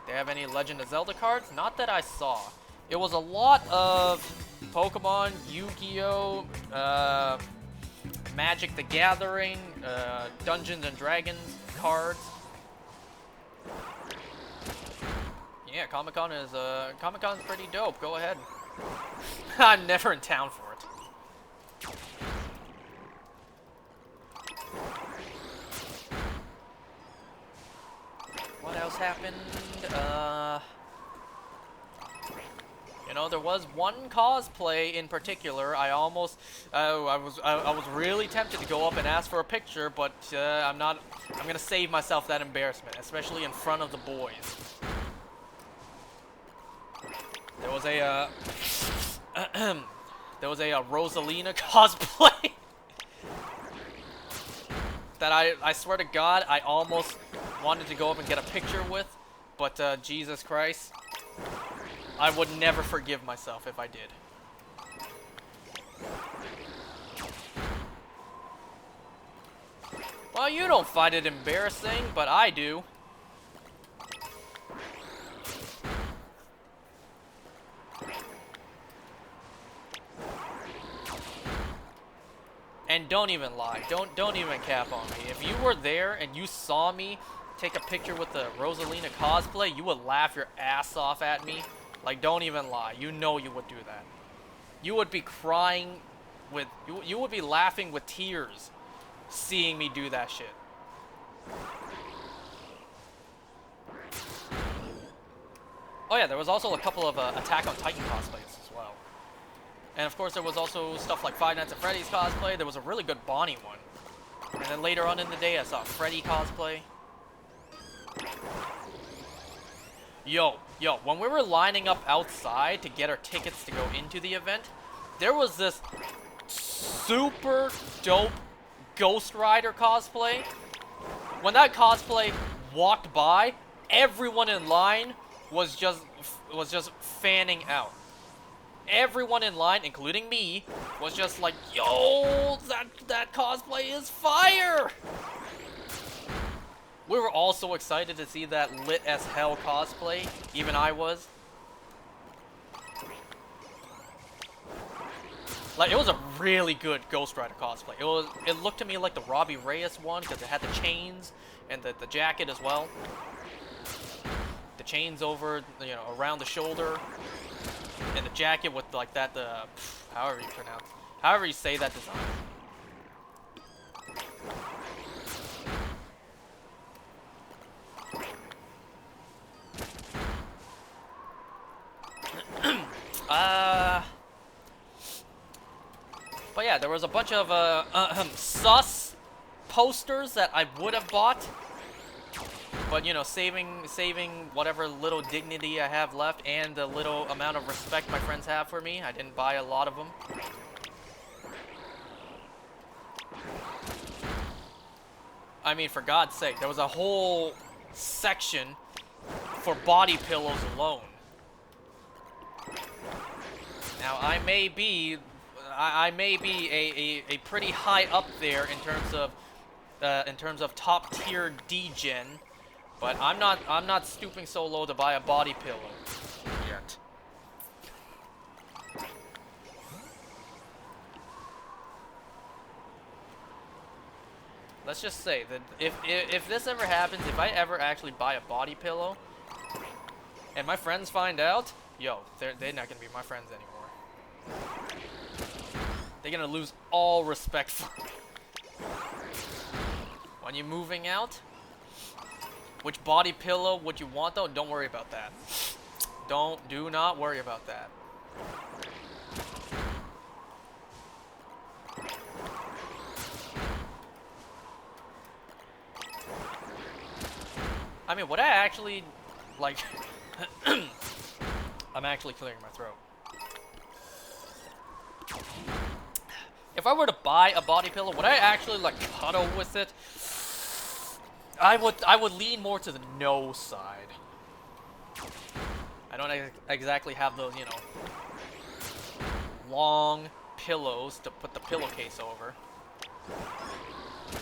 Speaker 1: They have any Legend of Zelda cards? Not that I saw. It was a lot of Pokemon, Yu-Gi-Oh!, Magic the Gathering, Dungeons and Dragons cards. Yeah, Comic-Con's pretty dope. Go ahead. I'm never in town for it. What else happened? You know, there was one cosplay in particular. I almost, I was really tempted to go up and ask for a picture, but I'm gonna save myself that embarrassment, especially in front of the boys. There was a, Rosalina cosplay that I swear to God, I almost wanted to go up and get a picture with, but Jesus Christ, I would never forgive myself if I did. Well, you don't find it embarrassing, but I do. And don't even lie. Don't even cap on me. If you were there and you saw me take a picture with the Rosalina cosplay, you would laugh your ass off at me. Like, don't even lie. You know you would do that. You would be crying with... You would be laughing with tears seeing me do that shit. Oh yeah, there was also a couple of Attack on Titan cosplays as well. And of course there was also stuff like Five Nights at Freddy's cosplay. There was a really good Bonnie one. And then later on in the day I saw a Freddy cosplay. Yo, when we were lining up outside to get our tickets to go into the event, there was this super dope Ghost Rider cosplay. When that cosplay walked by, everyone in line was just fanning out. Everyone in line, including me, was just like, yo, that cosplay is fire! We were all so excited to see that lit as hell cosplay. Even I was. Like, it was a really good Ghost Rider cosplay. It looked to me like the Robbie Reyes one because it had the chains and the jacket as well. The chains over, you know, around the shoulder, and the jacket with like that however you say that design. But yeah, there was a bunch of sus posters that I would have bought, but you know, saving whatever little dignity I have left and the little amount of respect my friends have for me, I didn't buy a lot of them. I mean, for God's sake, there was a whole section for body pillows alone. Now, I may be a pretty high up there in terms of top tier D-Gen, but I'm not stooping so low to buy a body pillow yet. Let's just say that if this ever happens, if I ever actually buy a body pillow, and my friends find out, Yo, they're not gonna be my friends anymore. They're gonna lose all respect for me. When you're moving out, which body pillow would you want though? Don't worry about that. Do not worry about that. I mean, would I actually, like, I'm actually clearing my throat. If I were to buy a body pillow, would I actually, like, cuddle with it? I would lean more to the no side. I don't exactly have those, you know, long pillows to put the pillowcase over.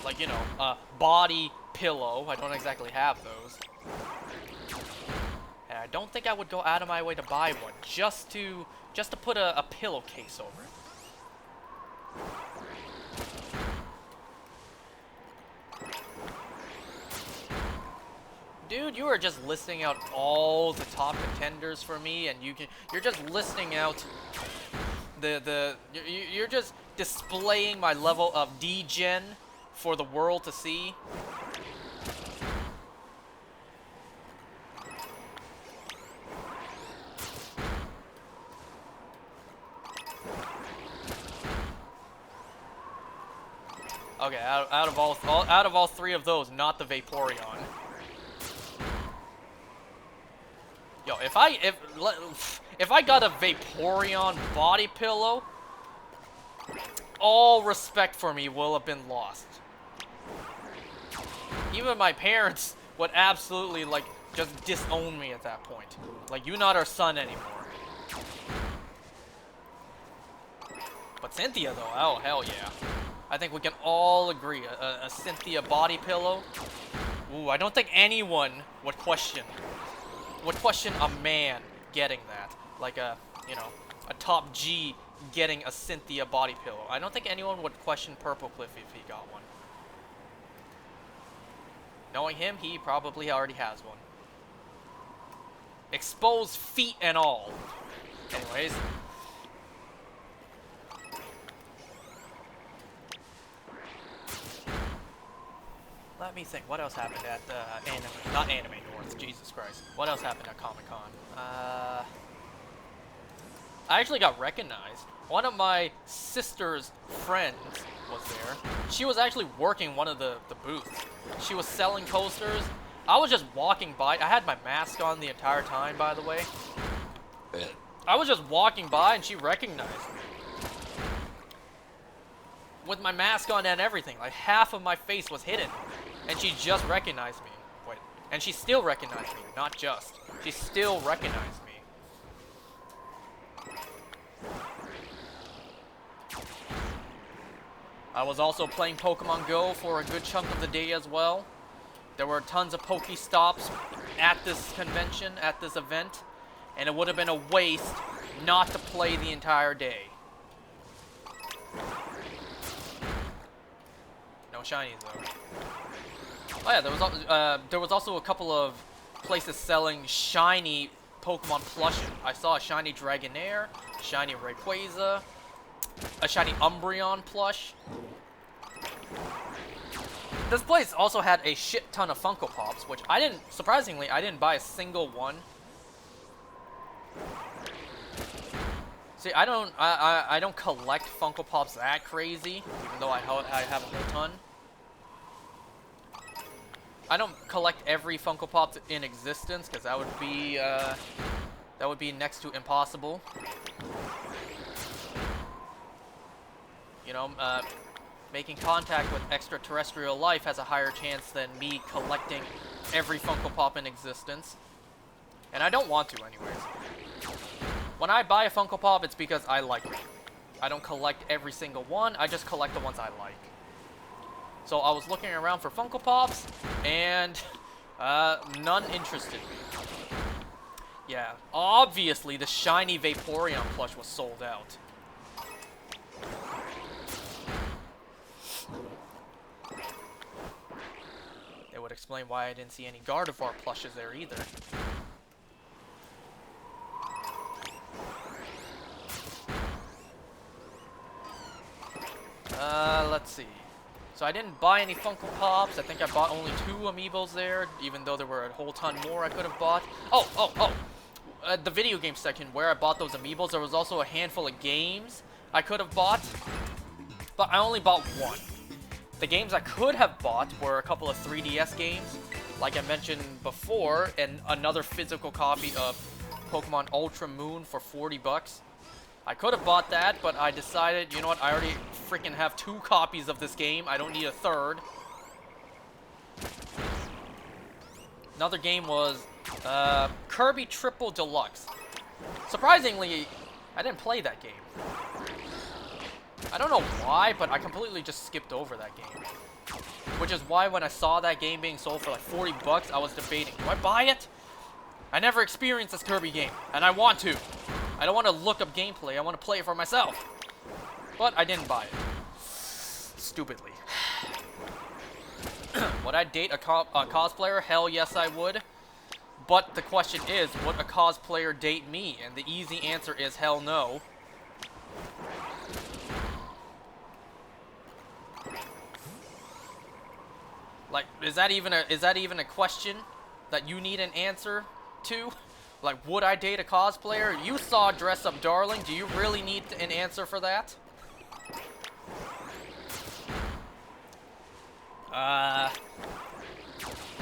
Speaker 1: Like, you know, a body pillow. I don't exactly have those. And I don't think I would go out of my way to buy one just to put a pillowcase over it. Dude, you are just listing out all the top contenders for me, and you're just listing out you're just displaying my level of degen for the world to see. Okay, out of all three of those, not the Vaporeon. Yo, if I got a Vaporeon body pillow, all respect for me will have been lost. Even my parents would absolutely, like, just disown me at that point. Like, you're not our son anymore. But Cynthia, though, oh, hell yeah. I think we can all agree. A Cynthia body pillow. Ooh, I don't think anyone would question a man getting that. Like a, you know, a top G getting a Cynthia body pillow. I don't think anyone would question Purple Cliff if he got one. Knowing him, he probably already has one. Exposed feet and all. Anyways. Let me think. What else happened at not Anime North? Jesus Christ. What else happened at Comic Con? I actually got recognized. One of my sister's friends was there. She was actually working one of the booths. She was selling posters. I was just walking by. I had my mask on the entire time, by the way. I was just walking by and she recognized me. With my mask on and everything. Like, half of my face was hidden. And she just recognized me. Wait. And she still recognized me. Not just. She still recognized me. I was also playing Pokemon Go for a good chunk of the day as well. There were tons of Pokestops at this convention, at this event. And it would have been a waste not to play the entire day. No shinies, though. Oh yeah, there was also a couple of places selling shiny Pokemon plushing. I saw a shiny Dragonair, shiny Rayquaza, a shiny Umbreon plush. This place also had a shit ton of Funko Pops, which surprisingly, I didn't buy a single one. See, I don't collect Funko Pops that crazy, even though I have a whole ton. I don't collect every Funko Pop in existence, because that would be next to impossible. You know, making contact with extraterrestrial life has a higher chance than me collecting every Funko Pop in existence. And I don't want to, anyways. When I buy a Funko Pop, it's because I like it. I don't collect every single one, I just collect the ones I like. So I was looking around for Funko Pops, and none interested me. Yeah, obviously the shiny Vaporeon plush was sold out. It would explain why I didn't see any Gardevoir plushes there either. Let's see. So I didn't buy any Funko Pops. I think I bought only 2 amiibos there, even though there were a whole ton more I could have bought. Oh! The video game section where I bought those amiibos, there was also a handful of games I could have bought, but I only bought 1. The games I could have bought were a couple of 3DS games, like I mentioned before, and another physical copy of Pokemon Ultra Moon for 40 bucks. I could have bought that, but I decided, you know what, I already freaking have 2 copies of this game. I don't need a third. Another game was Kirby Triple Deluxe. Surprisingly, I didn't play that game. I don't know why, but I completely just skipped over that game. Which is why when I saw that game being sold for like 40 bucks, I was debating, do I buy it? I never experienced this Kirby game, and I want to. I don't want to look up gameplay, I want to play it for myself. But I didn't buy it. Stupidly. Would I date a cosplayer? Hell yes I would. But the question is, would a cosplayer date me? And the easy answer is hell no. Like, is that even a question that you need an answer to? Like, would I date a cosplayer? You saw Dress Up Darling. Do you really need an answer for that?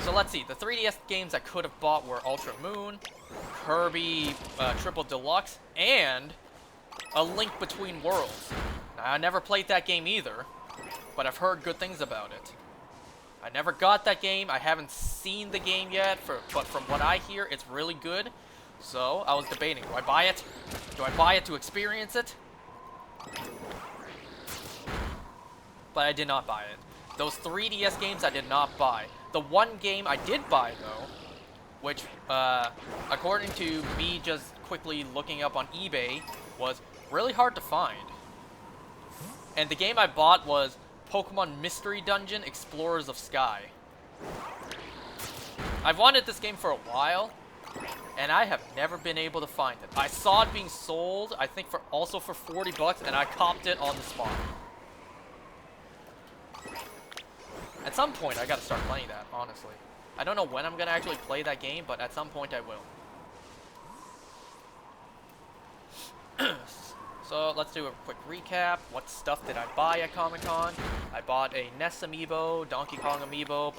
Speaker 1: So let's see. The 3DS games I could have bought were Ultra Moon, Kirby Triple Deluxe, and A Link Between Worlds. Now, I never played that game either, but I've heard good things about it. I never got that game. I haven't seen the game yet, but from what I hear, it's really good. So, I was debating, do I buy it? Do I buy it to experience it? But I did not buy it. Those 3DS games I did not buy. The one game I did buy, though, which, according to me just quickly looking up on eBay, was really hard to find. And the game I bought was Pokemon Mystery Dungeon Explorers of Sky. I've wanted this game for a while, and I have never been able to find it. I saw it being sold, I think also for 40 bucks, and I copped it on the spot. At some point, I gotta start playing that, honestly. I don't know when I'm gonna actually play that game, but at some point I will. So, let's do a quick recap. What stuff did I buy at Comic-Con? I bought a NES amiibo, Donkey Kong amiibo,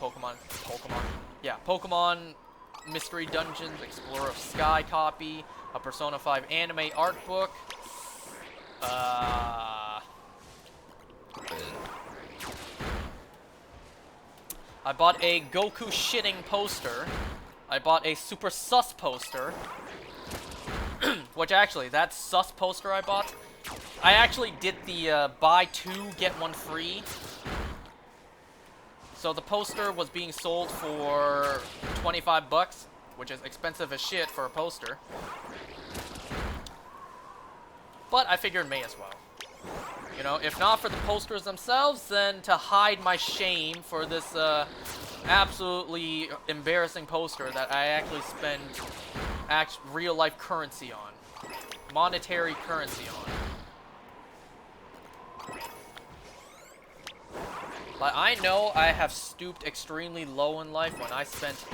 Speaker 1: Pokemon Mystery Dungeons, Explorer of Sky copy, a Persona 5 anime art book, I bought a Goku shitting poster, I bought a Super Sus poster, which actually, that Sus poster I bought, I actually did the buy 2, get 1 free. So the poster was being sold for 25 bucks, which is expensive as shit for a poster. But I figured may as well. You know, if not for the posters themselves, then to hide my shame for this absolutely embarrassing poster that I actually spend real-life currency on. Monetary currency on. Like, I know I have stooped extremely low in life when I spent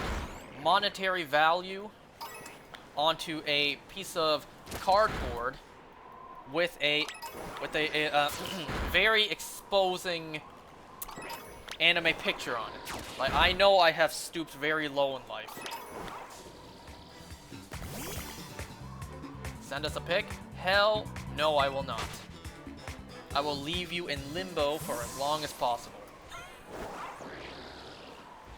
Speaker 1: monetary value onto a piece of cardboard with a very exposing anime picture on it. Like, I know I have stooped very low in life. Send us a pic? Hell no, I will not. I will leave you in limbo for as long as possible.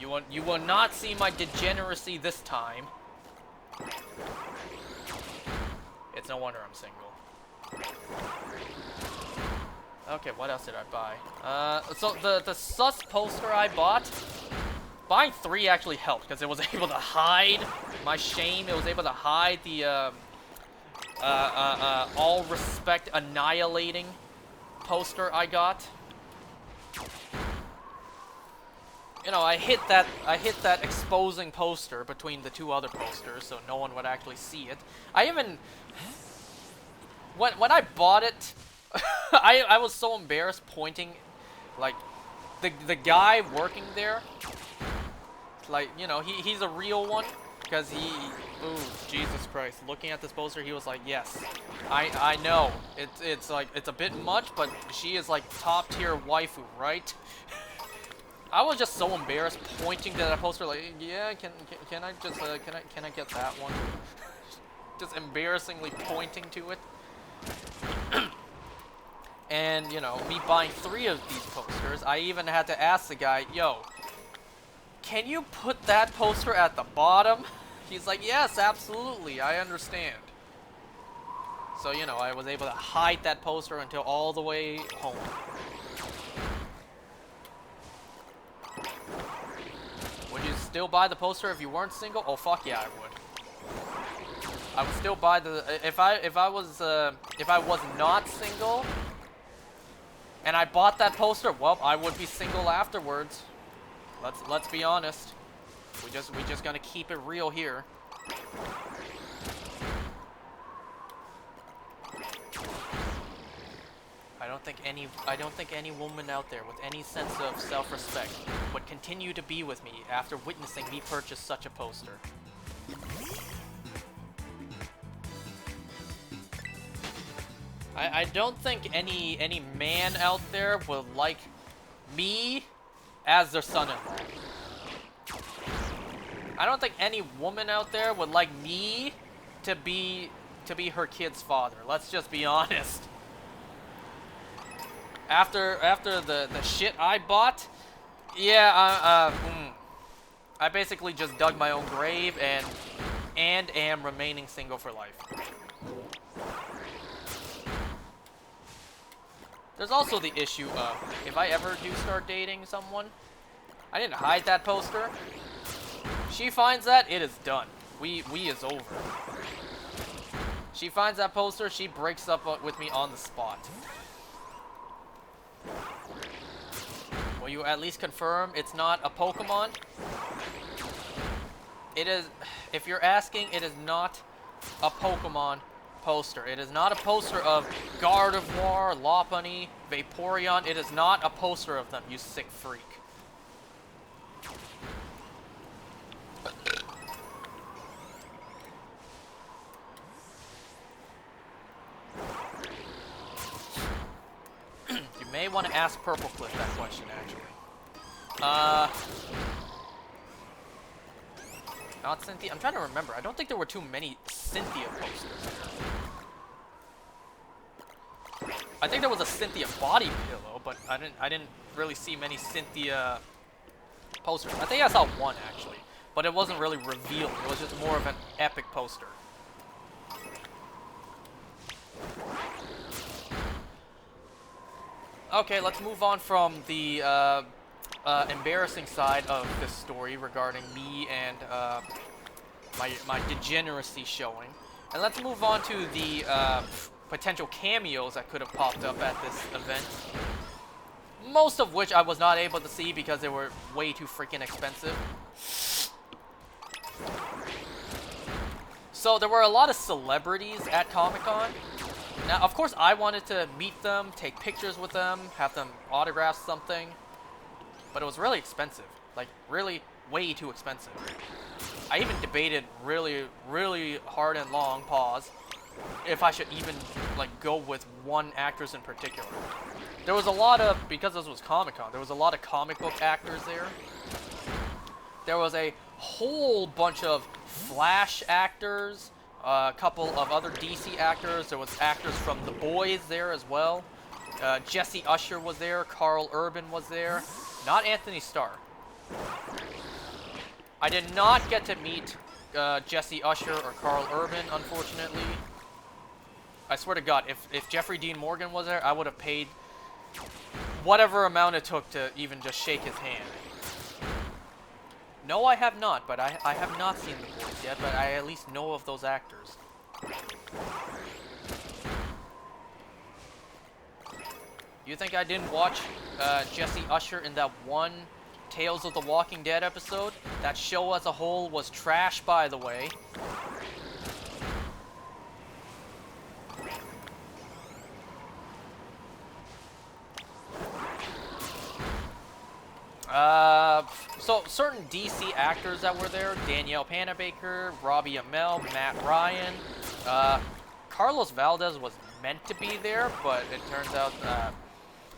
Speaker 1: You will not see my degeneracy this time. It's no wonder I'm single. Okay, what else did I buy? So the Sus poster I bought, buying 3 actually helped because it was able to hide my shame. It was able to hide the all respect annihilating poster I got. You know, I hit that exposing poster between the 2 other posters, so no one would actually see it. I even when I bought it, I was so embarrassed pointing, like, the guy working there, like, you know, he's a real one, because ooh, Jesus Christ, looking at this poster, he was like, yes, I know, it's like, it's a bit much, but she is like top tier waifu, right? I was just so embarrassed pointing to that poster, like, yeah, can I just, can I get that one? Just embarrassingly pointing to it. And, you know, me buying 3 of these posters, I even had to ask the guy, yo, can you put that poster at the bottom? He's like, yes, absolutely, I understand. So, you know, I was able to hide that poster until all the way home. Would you still buy the poster if you weren't single? Oh, fuck yeah, I would. I would still buy the, if I was not single, and I bought that poster, well, I would be single afterwards. Let's be honest. We just gonna keep it real here. I don't think any woman out there with any sense of self-respect would continue to be with me after witnessing me purchase such a poster. I don't think any man out there would like me as their son-in-law. I don't think any woman out there would like me to be her kid's father. Let's just be honest. After the shit I bought, yeah, I basically just dug my own grave and am remaining single for life. There's also the issue of, if I ever do start dating someone, I didn't hide that poster. She finds that, it is done. We is over. She finds that poster, she breaks up with me on the spot. Will you at least confirm it's not a Pokemon? It is, if you're asking, it is not a Pokemon poster. It is not a poster of Gardevoir, Lopunny, Vaporeon. It is not a poster of them, you sick freak. You may want to ask Purple Cliff that question, actually. Not Cynthia. I'm trying to remember. I don't think there were too many Cynthia posters. I think there was a Cynthia body pillow, but I didn't really see many Cynthia posters. I think I saw one actually, but it wasn't really revealed. It was just more of an epic poster. Okay, let's move on from the embarrassing side of this story regarding me and my degeneracy showing. And let's move on to the potential cameos that could have popped up at this event. Most of which I was not able to see because they were way too freaking expensive. So there were a lot of celebrities at Comic-Con. Now, of course, I wanted to meet them, take pictures with them, have them autograph something. But it was really expensive. Like, really way too expensive. I even debated really, really hard and long, pause, if I should even, like, go with one actress in particular. There was a lot of, because this was Comic-Con, there was a lot of comic book actors there. There was a whole bunch of Flash actors, a couple of other DC actors. There was actors from The Boys there as well. Jesse Usher was there, Carl Urban was there. Not Anthony Starr. I did not get to meet Jesse Usher or Carl Urban, unfortunately. I swear to God, if Jeffrey Dean Morgan was there, I would have paid whatever amount it took to even just shake his hand. No, I have not, but I have not seen The Boys yet, but I at least know of those actors. You think I didn't watch Jesse Usher in that one Tales of the Walking Dead episode? That show as a whole was trash, by the way. So certain DC actors that were there: Danielle Panabaker, Robbie Amell, Matt Ryan. Carlos Valdez was meant to be there, but it turns out,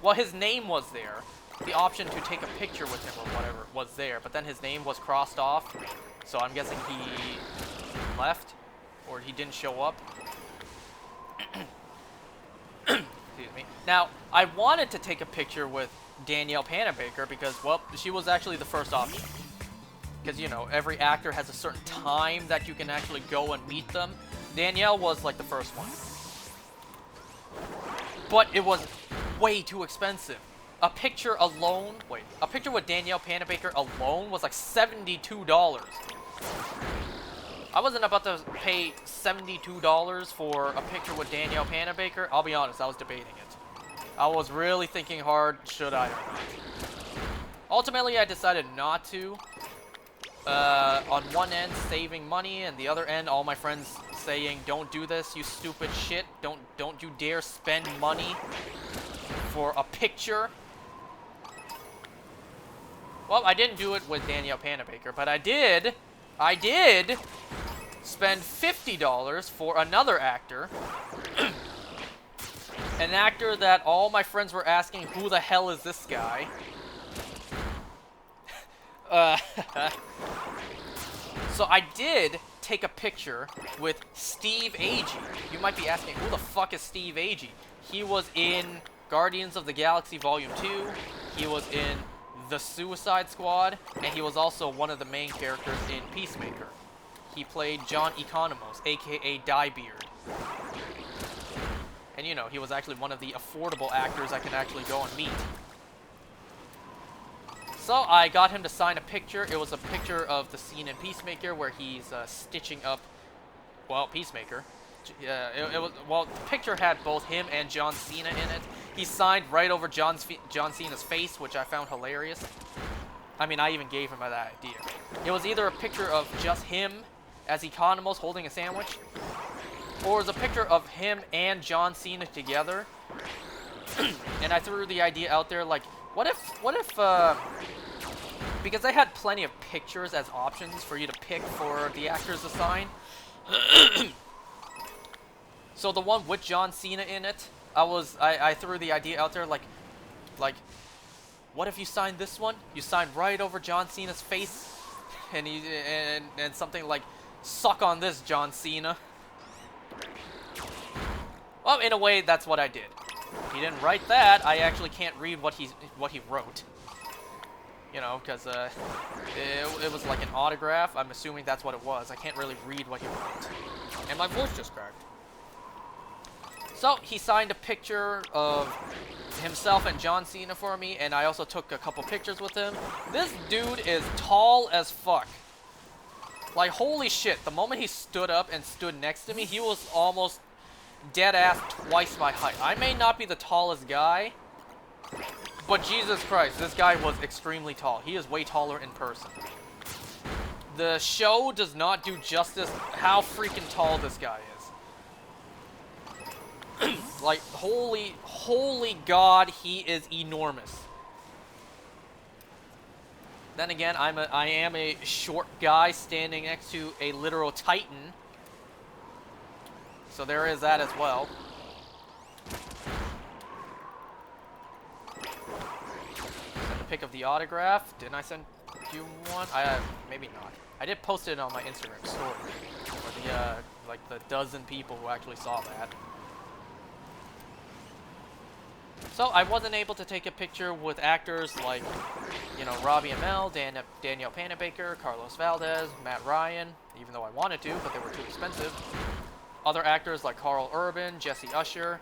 Speaker 1: well, his name was there. The option to take a picture with him or whatever was there, but then his name was crossed off. So I'm guessing he left, or he didn't show up. Excuse me. Now, I wanted to take a picture with Danielle Panabaker because, well, she was actually the first option. Because, you know, every actor has a certain time that you can actually go and meet them. Danielle was, like, the first one. But it was way too expensive. A picture alone, a picture with Danielle Panabaker alone was like $72. I wasn't about to pay $72 for a picture with Danielle Panabaker. I'll be honest, I was debating it. I was really thinking hard, should I or not. Ultimately, I decided not to. On one end, saving money, and the other end, all my friends saying, "Don't do this, you stupid shit. Don't you dare spend money for a picture." Well, I didn't do it with Danielle Panabaker, but I did spend $50 for another actor. An actor that all my friends were asking, who the hell is this guy? So I did take a picture with Steve Agee. You might be asking, who the fuck is Steve Agee? He was in Guardians of the Galaxy Volume 2. He was in The Suicide Squad, and he was also one of the main characters in Peacemaker. He played John Economos, aka Diebeard. And you know, he was actually one of the affordable actors I can actually go and meet. So I got him to sign a picture. It was a picture of the scene in Peacemaker where he's stitching up, well, Peacemaker. Well, the picture had both him and John Cena in it. He signed right over John Cena's face, which I found hilarious. I mean, I even gave him that idea. It was either a picture of just him as Economos holding a sandwich, or it was a picture of him and John Cena together. And I threw the idea out there, like, what if, because I had plenty of pictures as options for you to pick for the actors assigned. So the one with John Cena in it, I threw the idea out there, like, what if you signed this one? You signed right over John Cena's face, and and something like, "Suck on this, John Cena." Well, in a way, that's what I did. He didn't write that. I actually can't read what he wrote. You know, because it was like an autograph. I'm assuming that's what it was. I can't really read what he wrote. And my voice just cracked. So he signed a picture of himself and John Cena for me, and I also took a couple pictures with him. This dude is tall as fuck. Like, holy shit, the moment he stood up and stood next to me, he was almost dead ass twice my height. I may not be the tallest guy, but Jesus Christ, this guy was extremely tall. He is way taller in person. The show does not do justice how freaking tall this guy is. Like, holy God, he is enormous. Then again, I am a short guy standing next to a literal titan. So there is that as well. Send a pic of the autograph. Didn't I send you one? Maybe not. I did post it on my Instagram story. For the, like the dozen people who actually saw that. So I wasn't able to take a picture with actors like, you know, Robbie Amell, Danielle Panabaker, Carlos Valdez, Matt Ryan, even though I wanted to, but they were too expensive. Other actors like Carl Urban, Jesse Usher.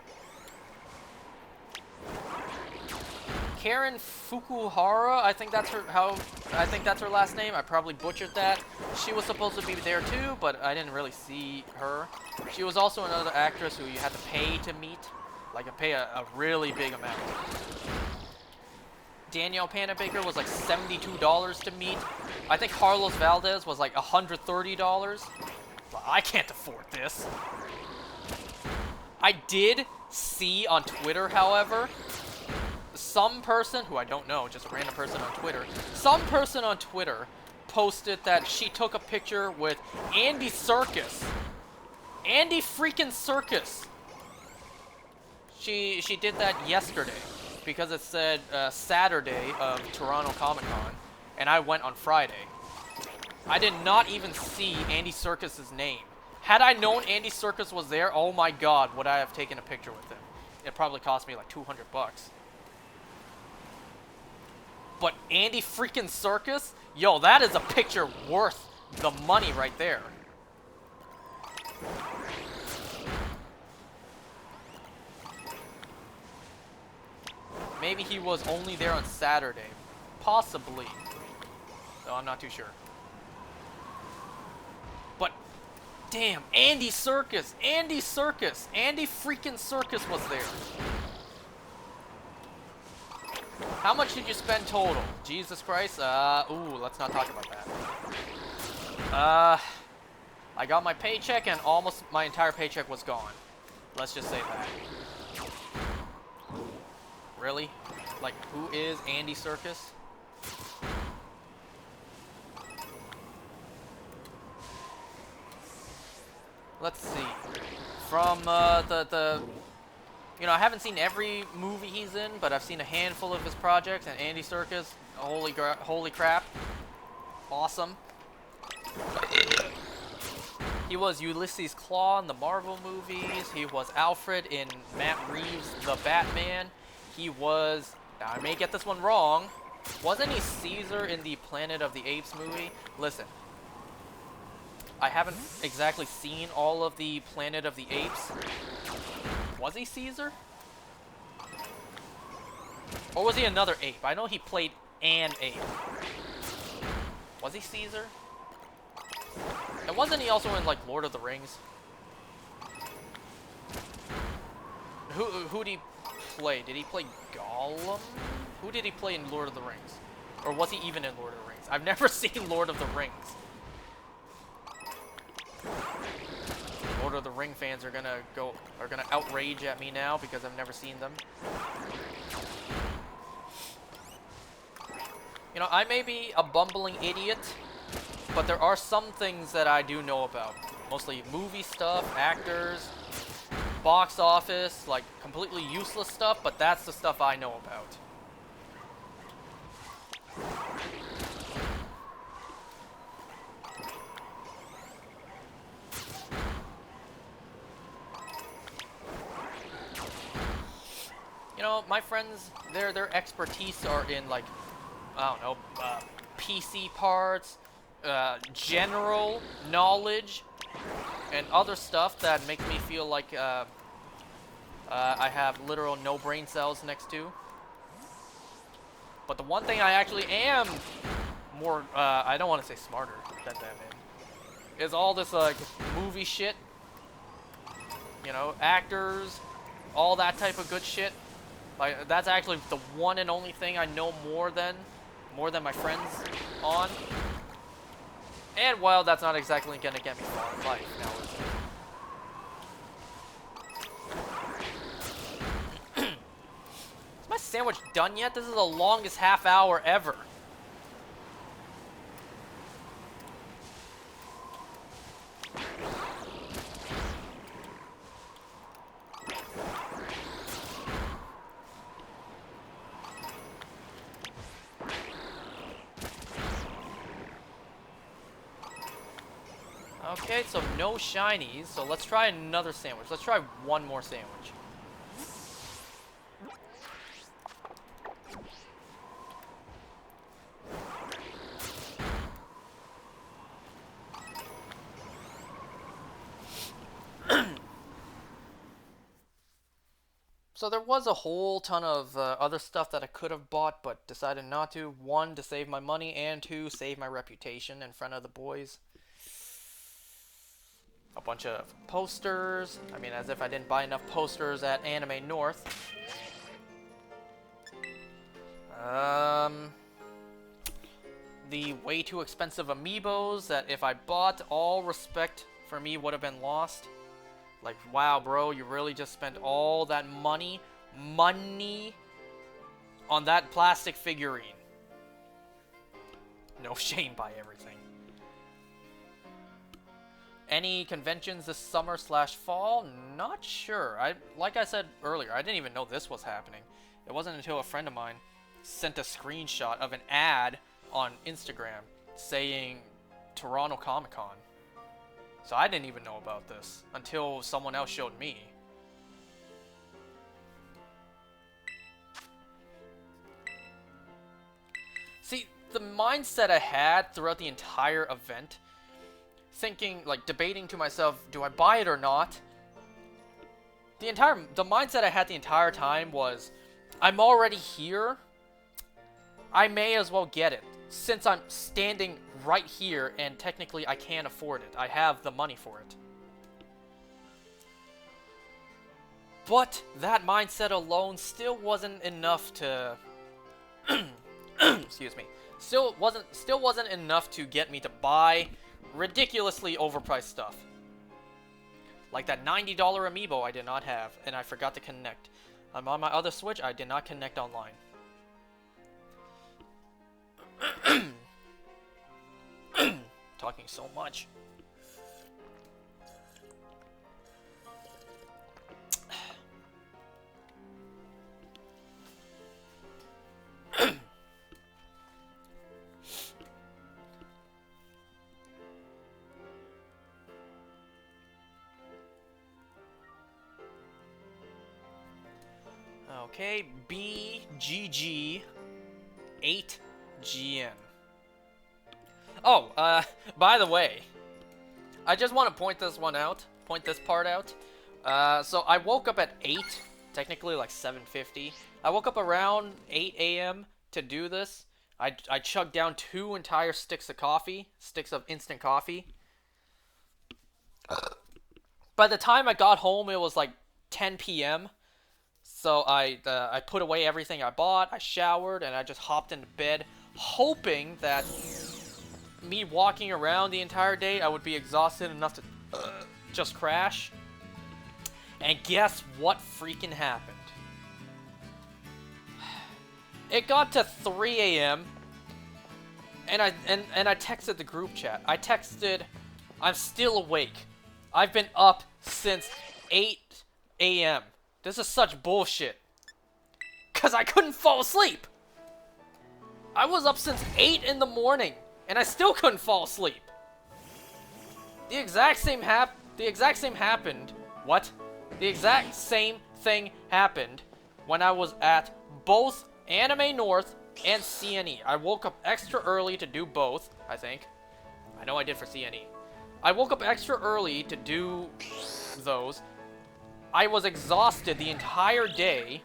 Speaker 1: Karen Fukuhara, I think that's her last name. I probably butchered that. She was supposed to be there too, but I didn't really see her. She was also another actress who you had to pay to meet. Like, pay a really big amount. Danielle Panabaker was like $72 to meet. I think Carlos Valdez was like $130. Well, I can't afford this. I did see on Twitter, however, some person, who I don't know, just a random person on Twitter, some person on Twitter posted that she took a picture with Andy Serkis. Andy freaking Serkis. She did that yesterday because it said Saturday of Toronto Comic Con, and I went on Friday. I did not even see Andy Serkis' name. Had I known Andy Serkis was there, oh my god, would I have taken a picture with him. It probably cost me like 200 bucks. But Andy freaking Serkis? Yo, that is a picture worth the money right there. Maybe he was only there on Saturday. Possibly. No, I'm not too sure. But, damn, Andy Serkis! Andy Serkis! Andy freaking Serkis was there. How much did you spend total? Jesus Christ. Ooh, let's not talk about that. I got my paycheck and almost my entire paycheck was gone. Let's just say that. Really? Like, who is Andy Serkis? Let's see. From, you know, I haven't seen every movie he's in, but I've seen a handful of his projects, and Andy Serkis, holy crap. Awesome. He was Ulysses Klaue in the Marvel movies. He was Alfred in Matt Reeves' The Batman. He was, now I may get this one wrong, wasn't he Caesar in the Planet of the Apes movie? Listen, I haven't exactly seen all of the Planet of the Apes. Was he Caesar? Or was he another ape? I know he played an ape. Was he Caesar? And wasn't he also in, like, Lord of the Rings? Who did he play? Did he play Gollum? Who did he play in Lord of the Rings? Or was he even in Lord of the Rings? I've never seen Lord of the Rings. Lord of the Ring fans are gonna outrage at me now because I've never seen them. You know, I may be a bumbling idiot, but there are some things that I do know about. Mostly movie stuff, actors, box office, like completely useless stuff, but that's the stuff I know about. You know, my friends, their expertise are in, like, I don't know, PC parts, general knowledge, and other stuff that makes me feel like I have literal no brain cells next to. But the one thing I actually am more, I don't want to say smarter than them in, is all this, like, movie shit. You know, actors, all that type of good shit. Like, that's actually the one and only thing I know more than my friends on. And while that's not exactly gonna get me far in life, now is it? Is my sandwich done yet? This is the longest half hour ever. Okay, so no shinies, so let's try another sandwich. Let's try one more sandwich. So there was a whole ton of other stuff that I could have bought, but decided not to. One, to save my money, and two, save my reputation in front of the boys. A bunch of posters. I mean, as if I didn't buy enough posters at Anime North. The way too expensive amiibos that if I bought, all respect for me would have been lost. Like, wow, bro, you really just spent all that money on that plastic figurine. No shame by everything. Any conventions this summer / fall? Not sure. Like I said earlier, I didn't even know this was happening. It wasn't until a friend of mine sent a screenshot of an ad on Instagram saying Toronto Comic Con. So I didn't even know about this until someone else showed me. See, the mindset I had throughout the entire event, thinking, like, debating to myself, do I buy it or not? The mindset I had the entire time was, I'm already here, I may as well get it, since I'm standing right here and technically I can't afford it. I have the money for it. But that mindset alone still wasn't enough to excuse me. Still wasn't enough to get me to buy ridiculously overpriced stuff. Like that $90 amiibo I did not have, and I forgot to connect. I'm on my other Switch, I did not connect online. Talking so much. Okay, BGG8GN. Oh, by the way, I just want to point this part out. So I woke up at 8, technically like 7:50. I woke up around 8 a.m. to do this. I chugged down 2 entire sticks of instant coffee. By the time I got home, it was like 10 p.m. So I put away everything I bought, I showered, and I just hopped into bed, hoping that me walking around the entire day, I would be exhausted enough to just crash. And guess what freaking happened? It got to 3 a.m. and I texted the group chat. I texted, I'm still awake. I've been up since 8 a.m. This is such bullshit. Cause I couldn't fall asleep. I was up since 8 in the morning, and I still couldn't fall asleep. The exact same happened. What? The exact same thing happened when I was at both Anime North and CNE. I woke up extra early to do both, I think. I know I did for CNE. I woke up extra early to do those. I was exhausted the entire day.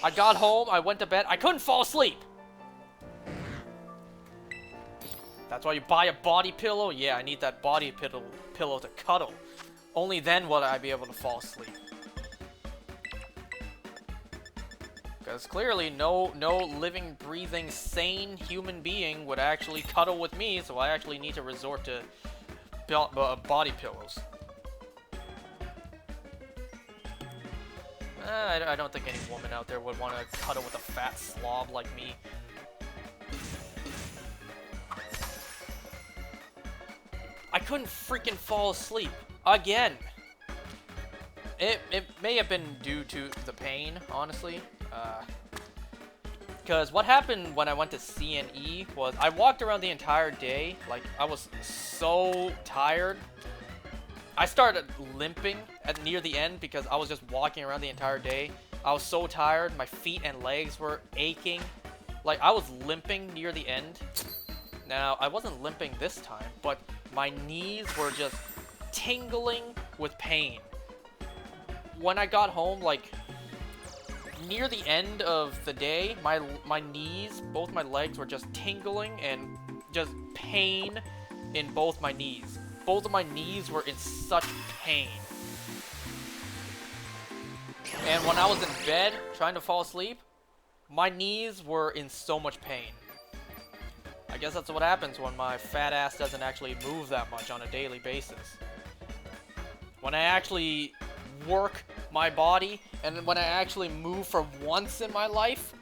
Speaker 1: I got home, I went to bed, I couldn't fall asleep. That's why you buy a body pillow? Yeah, I need that body pillow to cuddle. Only then will I be able to fall asleep. Because clearly no living, breathing, sane human being would actually cuddle with me, so I actually need to resort to body pillows. I don't think any woman out there would want to cuddle with a fat slob like me. I couldn't freaking fall asleep. Again. It may have been due to the pain, honestly. Because what happened when I went to CNE was I walked around the entire day. Like, I was so tired. I started limping near the end because I was just walking around the entire day. I was so tired. My feet and legs were aching. Like, I was limping near the end. Now, I wasn't limping this time, but my knees were just tingling with pain. When I got home, like, near the end of the day, my knees, both my legs were just tingling and just pain in both my knees. Both of my knees were in such pain. And when I was in bed trying to fall asleep, my knees were in so much pain. I guess that's what happens when my fat ass doesn't actually move that much on a daily basis. When I actually work my body, and when I actually move for once in my life,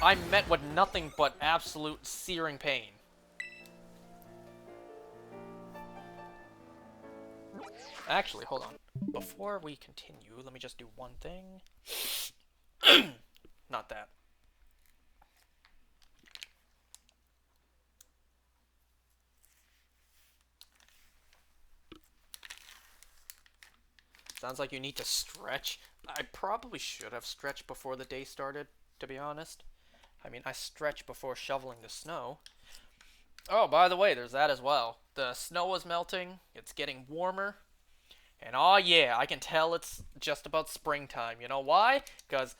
Speaker 1: I'm met with nothing but absolute searing pain. Actually, hold on. Before we continue, let me just do one thing. Not that. Sounds like you need to stretch. I probably should have stretched before the day started, to be honest. I mean, I stretched before shoveling the snow. Oh, by the way, there's that as well. The snow is melting, it's getting warmer, and oh yeah, I can tell it's just about springtime. You know why? Because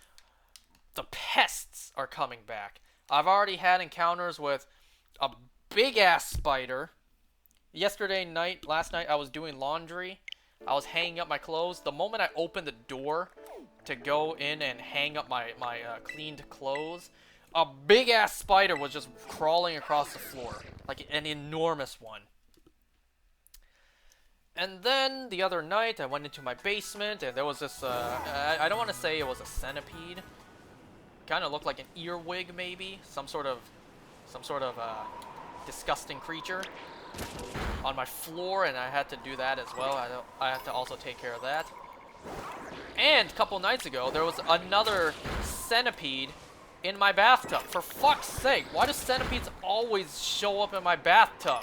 Speaker 1: the pests are coming back. I've already had encounters with a big-ass spider. Last night, I was doing laundry. I was hanging up my clothes. The moment I opened the door to go in and hang up my cleaned clothes, a big-ass spider was just crawling across the floor. Like an enormous one. And then, the other night, I went into my basement, and there was this, I don't want to say it was a centipede. Kind of looked like an earwig, maybe. Some sort of disgusting creature on my floor, and I had to do that as well. I had to also take care of that. And a couple nights ago, there was another centipede in my bathtub. For fuck's sake, why do centipedes always show up in my bathtub?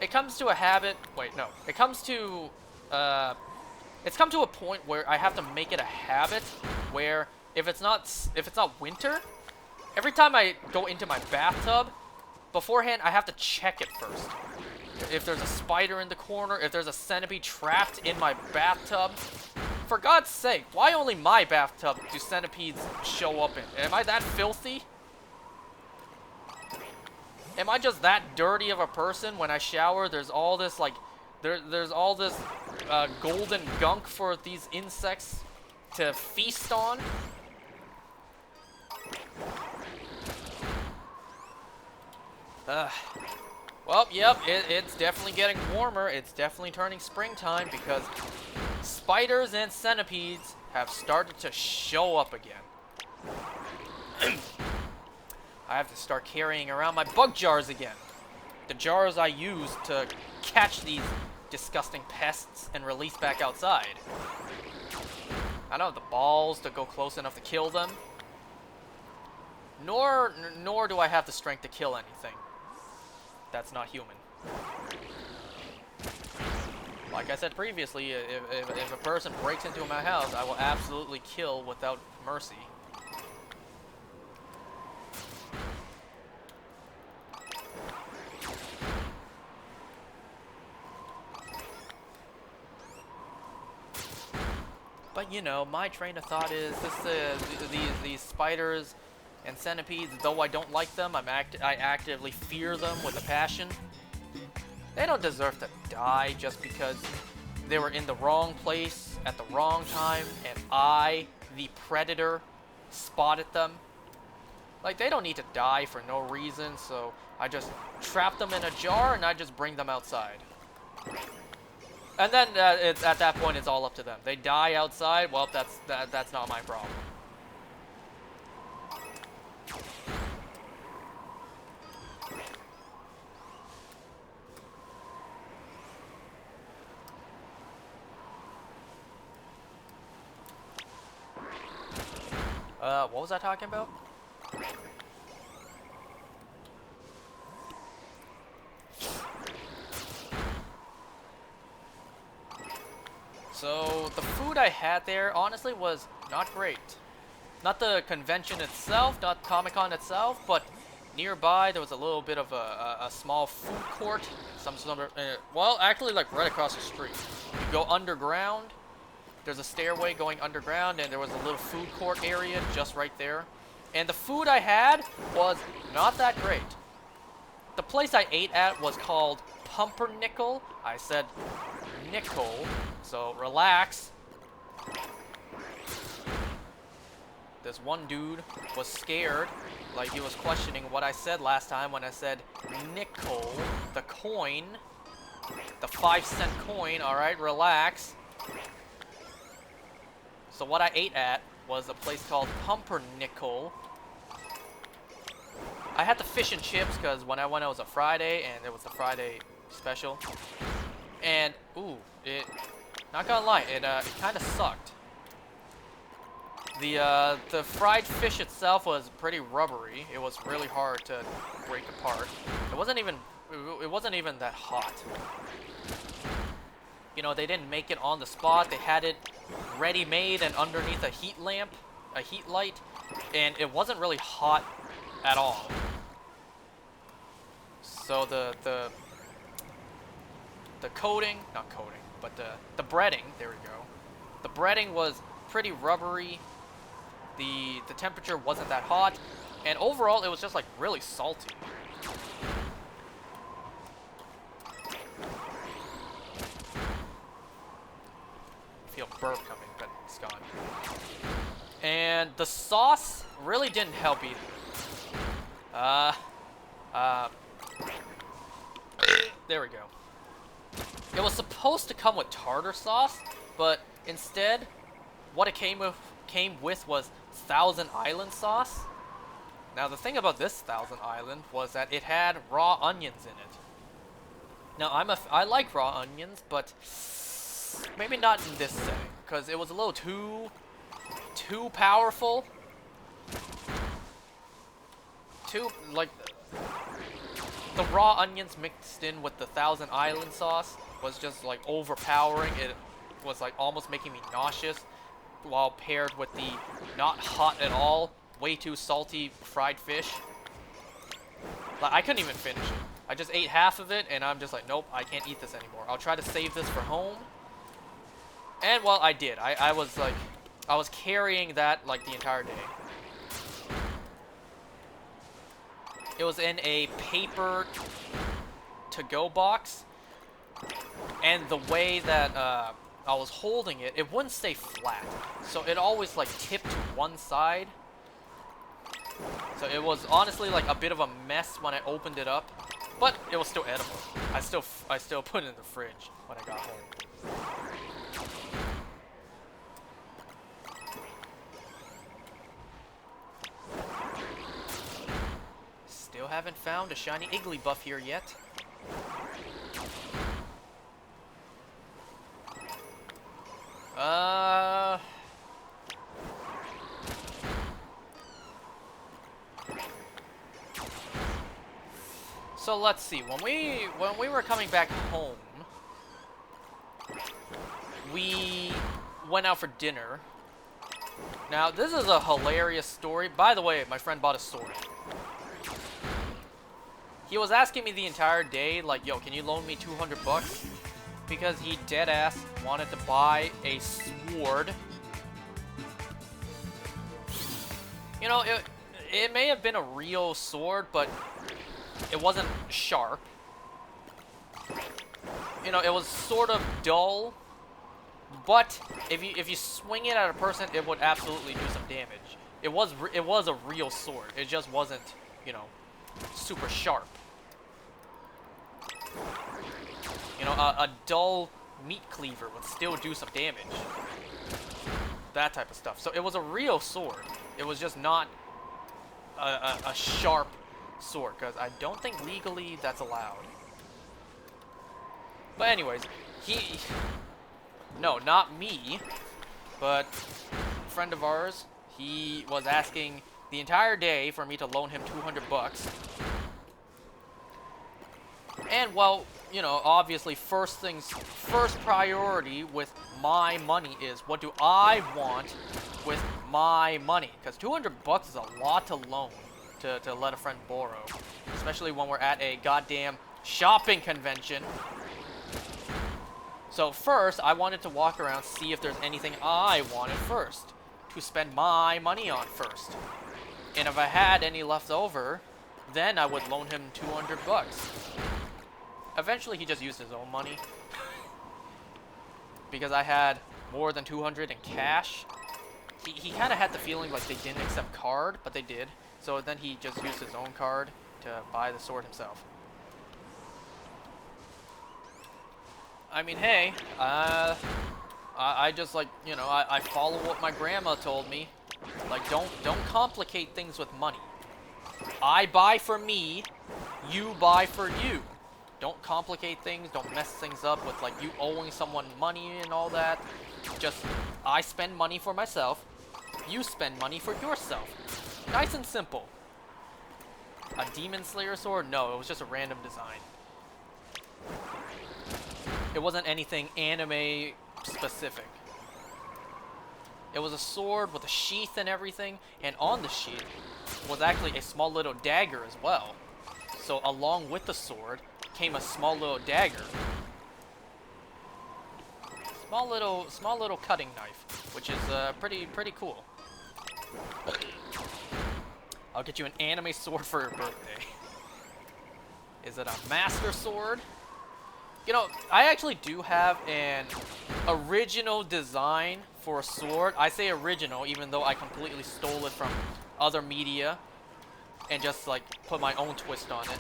Speaker 1: It comes to a habit. Wait, no. It comes to it's come to a point where I have to make it a habit where if it's not winter, every time I go into my bathtub, beforehand I have to check it first. If there's a spider in the corner, if there's a centipede trapped in my bathtub, for God's sake, why only my bathtub do centipedes show up in? Am I that filthy? Am I just that dirty of a person when I shower? There's all this, like, there's all this golden gunk for these insects to feast on. Well, yep, it's definitely getting warmer. It's definitely turning springtime because spiders and centipedes have started to show up again. I have to start carrying around my bug jars again. The jars I use to catch these disgusting pests and release back outside. I don't have the balls to go close enough to kill them. Nor do I have the strength to kill anything that's not human. Like I said previously, if a person breaks into my house, I will absolutely kill without mercy. But you know, my train of thought is these spiders and centipedes, though I don't like them, I actively fear them with a passion. They don't deserve to die just because they were in the wrong place at the wrong time and I, the predator, spotted them. Like, they don't need to die for no reason, so I just trap them in a jar and I just bring them outside. And then at that point, it's all up to them. They die outside, well, that's not my problem. What was I talking about? So, the food I had there, honestly, was not great. Not the convention itself, not Comic-Con itself, but nearby there was a little bit of a small food court. Well, actually, like right across the street. You go underground. There's a stairway going underground, and there was a little food court area just right there. And the food I had was not that great. The place I ate at was called Pumpernickel. I said nickel, so relax. This one dude was scared, like he was questioning what I said last time when I said nickel, the coin, the 5-cent coin, alright, relax. So what I ate at was a place called Pumpernickel. I had the fish and chips because when I went, it was a Friday, and it was a Friday special. And ooh, not gonna lie, it kind of sucked. The fried fish itself was pretty rubbery. It was really hard to break apart. It wasn't even that hot. You know, they didn't make it on the spot. They had it ready-made and underneath a heat lamp, a heat light, and it wasn't really hot at all. So the coating, not coating, but the breading, there we go. The breading was pretty rubbery. The temperature wasn't that hot, and overall it was just like really salty. I feel burp coming, but it's gone. And the sauce really didn't help either. There we go. It was supposed to come with tartar sauce, but instead, what it came with was Thousand Island sauce. Now, the thing about this Thousand Island was that it had raw onions in it. Now, I like raw onions, but maybe not in this setting, because it was a little too powerful. Like, the raw onions mixed in with the Thousand Island sauce was just like overpowering. It was like almost making me nauseous, while paired with the not hot at all, way too salty fried fish. Like, I couldn't even finish it. I just ate half of it, and I'm just like, nope, I can't eat this anymore. I'll try to save this for home. And well, I did. I was carrying that like the entire day. It was in a paper to-go box, and the way that I was holding it, it wouldn't stay flat. So it always like tipped to one side. So it was honestly like a bit of a mess when I opened it up, but it was still edible. I still put it in the fridge when I got home. Still haven't found a shiny Iggly buff here yet. So let's see. When we were coming back home, we went out for dinner. Now, this is a hilarious story. By the way, my friend bought a sword. He was asking me the entire day, like, yo, can you loan me 200 bucks? Because he deadass wanted to buy a sword. You know, it may have been a real sword, but it wasn't sharp. You know, it was sort of dull, but if you swing it at a person, it would absolutely do some damage. It was a real sword. It just wasn't, you know, super sharp. You know, a dull meat cleaver would still do some damage. That type of stuff. So it was a real sword. It was just not a sharp sword, because I don't think legally that's allowed. But anyways, no, not me, but a friend of ours, he was asking the entire day for me to loan him 200 bucks. And, well, you know, obviously first priority with my money is, what do I want with my money? Because 200 bucks is a lot to loan to let a friend borrow. Especially when we're at a goddamn shopping convention. So first, I wanted to walk around, see if there's anything I wanted first, to spend my money on first. And if I had any left over, then I would loan him 200 bucks. Eventually, he just used his own money. Because I had more than 200 in cash. He kind of had the feeling like they didn't accept card, but they did. So then he just used his own card to buy the sword himself. I mean, hey, I just, like, you know, I follow what my grandma told me. Like, don't complicate things with money. I buy for me, you buy for you. Don't complicate things, don't mess things up with, like, you owing someone money and all that. Just, I spend money for myself, you spend money for yourself. Nice and simple. A Demon Slayer sword? No, it was just a random design. It wasn't anything anime specific. It was a sword with a sheath and everything, and on the sheath was actually a small little dagger as well. So along with the sword came a small little dagger. Small little cutting knife, which is pretty cool. I'll get you an anime sword for your birthday. Is it a master sword? You know, I actually do have an original design for a sword. I say original, even though I completely stole it from other media and just, like, put my own twist on it.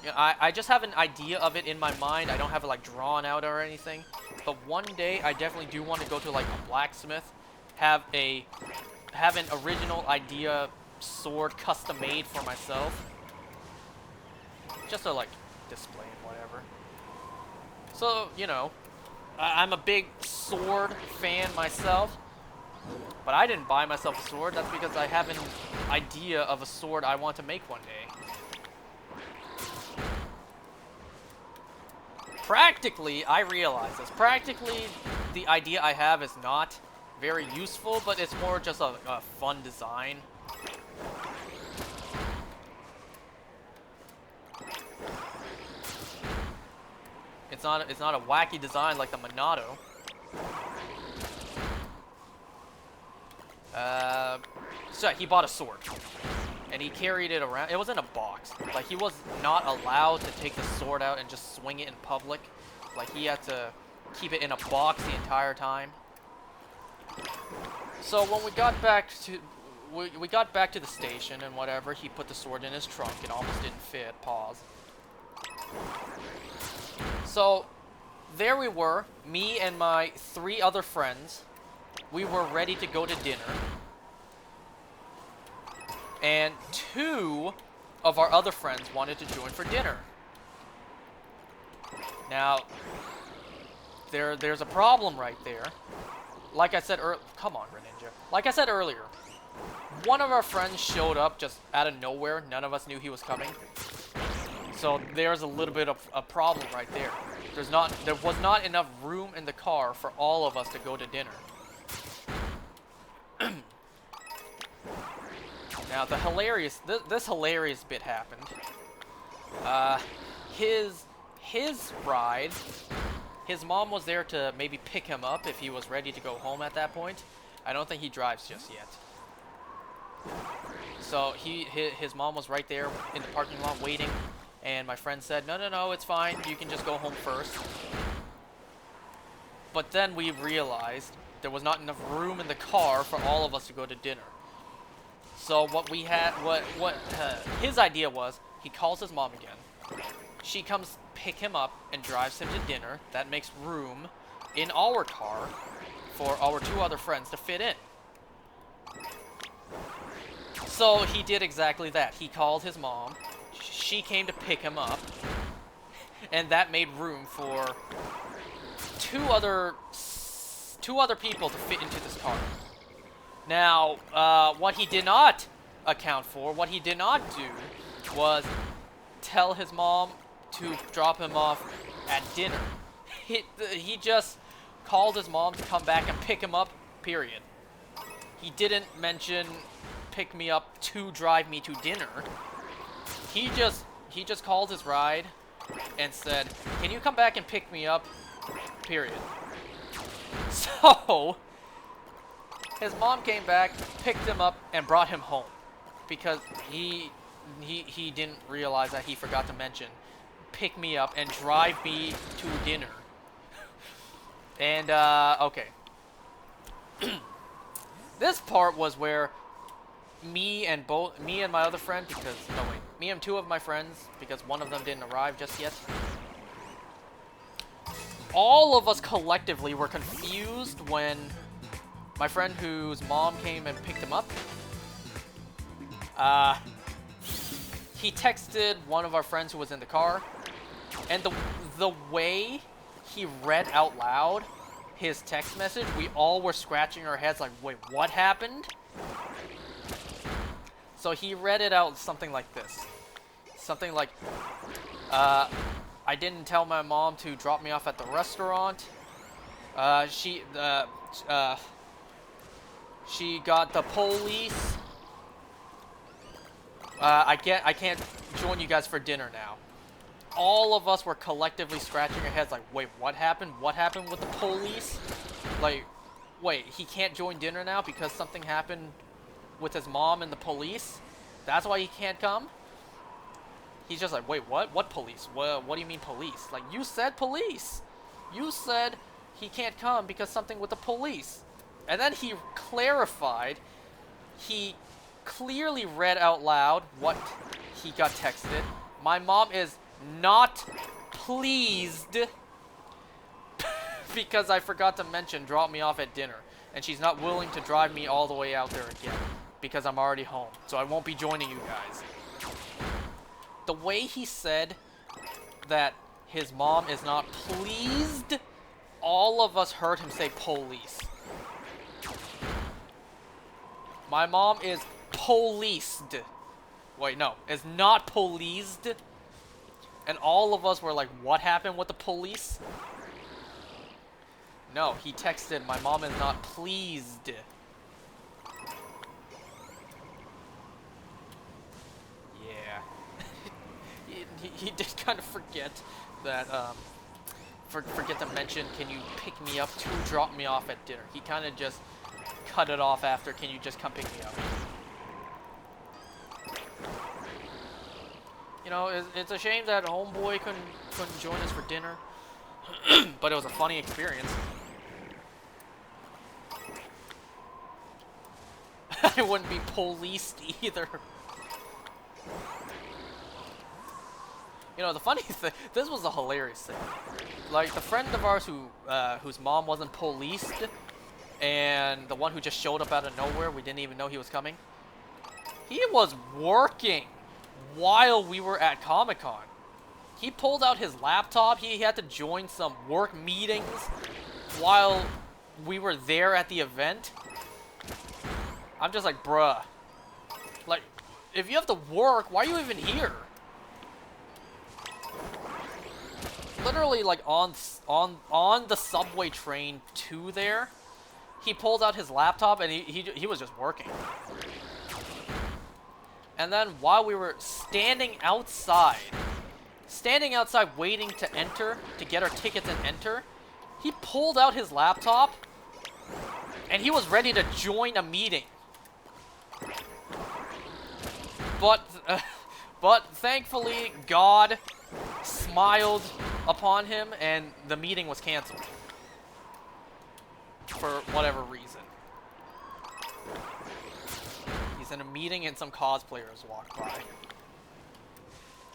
Speaker 1: You know, I just have an idea of it in my mind. I don't have it, like, drawn out or anything. But one day, I definitely do want to go to, like, a blacksmith, have an original idea sword custom made for myself. Just to, like, display and whatever. So, you know, I'm a big sword fan myself, but I didn't buy myself a sword. That's because I have an idea of a sword I want to make one day. Practically, I realize this. Practically, the idea I have is not very useful, but it's more just a fun design. It's not a wacky design like the Minato. So he bought a sword, and he carried it around. It was in a box. Like, he was not allowed to take the sword out and just swing it in public. Like, he had to keep it in a box the entire time. So when we got back to the station and whatever, he put the sword in his trunk. It almost didn't fit. Pause. So, there we were, me and my 3 other friends. We were ready to go to dinner. And 2 of our other friends wanted to join for dinner. Now, there's a problem right there. Like I said come on, Greninja. Like I said earlier, one of our friends showed up just out of nowhere. None of us knew he was coming. So there's a little bit of a problem right there. There was not enough room in the car for all of us to go to dinner. Now this hilarious bit happened. His ride, his mom was there to maybe pick him up if he was ready to go home at that point. I don't think he drives just yet. So his mom was right there in the parking lot waiting. And my friend said, no, it's fine. You can just go home first. But then we realized there was not enough room in the car for all of us to go to dinner. So his idea was, he calls his mom again. She comes pick him up and drives him to dinner. That makes room in our car for our 2 other friends to fit in. So he did exactly that. He called his mom. She came to pick him up, and that made room for two other people to fit into this car. Now, what he did not account for, what he did not do, was tell his mom to drop him off at dinner. He just called his mom to come back and pick him up, period. He didn't mention pick me up to drive me to dinner. He just called his ride and said, "Can you come back and pick me up?" Period. So his mom came back, picked him up, and brought him home because he didn't realize that he forgot to mention pick me up and drive me to dinner. And okay. This part was where me and my other friend, me and 2 of my friends, because one of them didn't arrive just yet. All of us collectively were confused when my friend whose mom came and picked him up, uh, he texted one of our friends who was in the car, and the way he read out loud his text message, we all were scratching our heads like, wait, what happened? So he read it out something like this. Something like, I didn't tell my mom to drop me off at the restaurant. She got the police. I can't join you guys for dinner now. All of us were collectively scratching our heads like, wait, what happened? What happened with the police? Like, wait, he can't join dinner now because something happened with his mom and the police? That's why he can't come? He's just like, wait, what? What police? What do you mean police? Like, you said police. You said he can't come because something with the police. And then he clarified. He clearly read out loud what he got texted. My mom is not pleased because I forgot to mention drop me off at dinner. And she's not willing to drive me all the way out there again because I'm already home. So I won't be joining you guys. The way he said that his mom is not pleased, all of us heard him say police. My mom is policed. Wait, no, is not policed. And all of us were like, what happened with the police? No, he texted, my mom is not pleased. Yeah. he did kind of forget that, forget to mention, can you pick me up to drop me off at dinner? He kind of just cut it off after, can you just come pick me up? You know, it's a shame that homeboy couldn't join us for dinner, but it was a funny experience. I wouldn't be policed either. You know, the funny thing, this was a hilarious thing. Like, the friend of ours whose mom wasn't policed, and the one who just showed up out of nowhere, we didn't even know he was coming. He was working while we were at Comic-Con. He pulled out his laptop. He had to join some work meetings while we were there at the event. I'm just like, bruh. Like, if you have to work, why are you even here? Literally, like, on the subway train to there, he pulled out his laptop and he was just working. And then while we were standing outside waiting to enter, to get our tickets and enter, he pulled out his laptop and he was ready to join a meeting. But thankfully, God smiled upon him and the meeting was canceled. For whatever reason. He's in a meeting and some cosplayers walk by.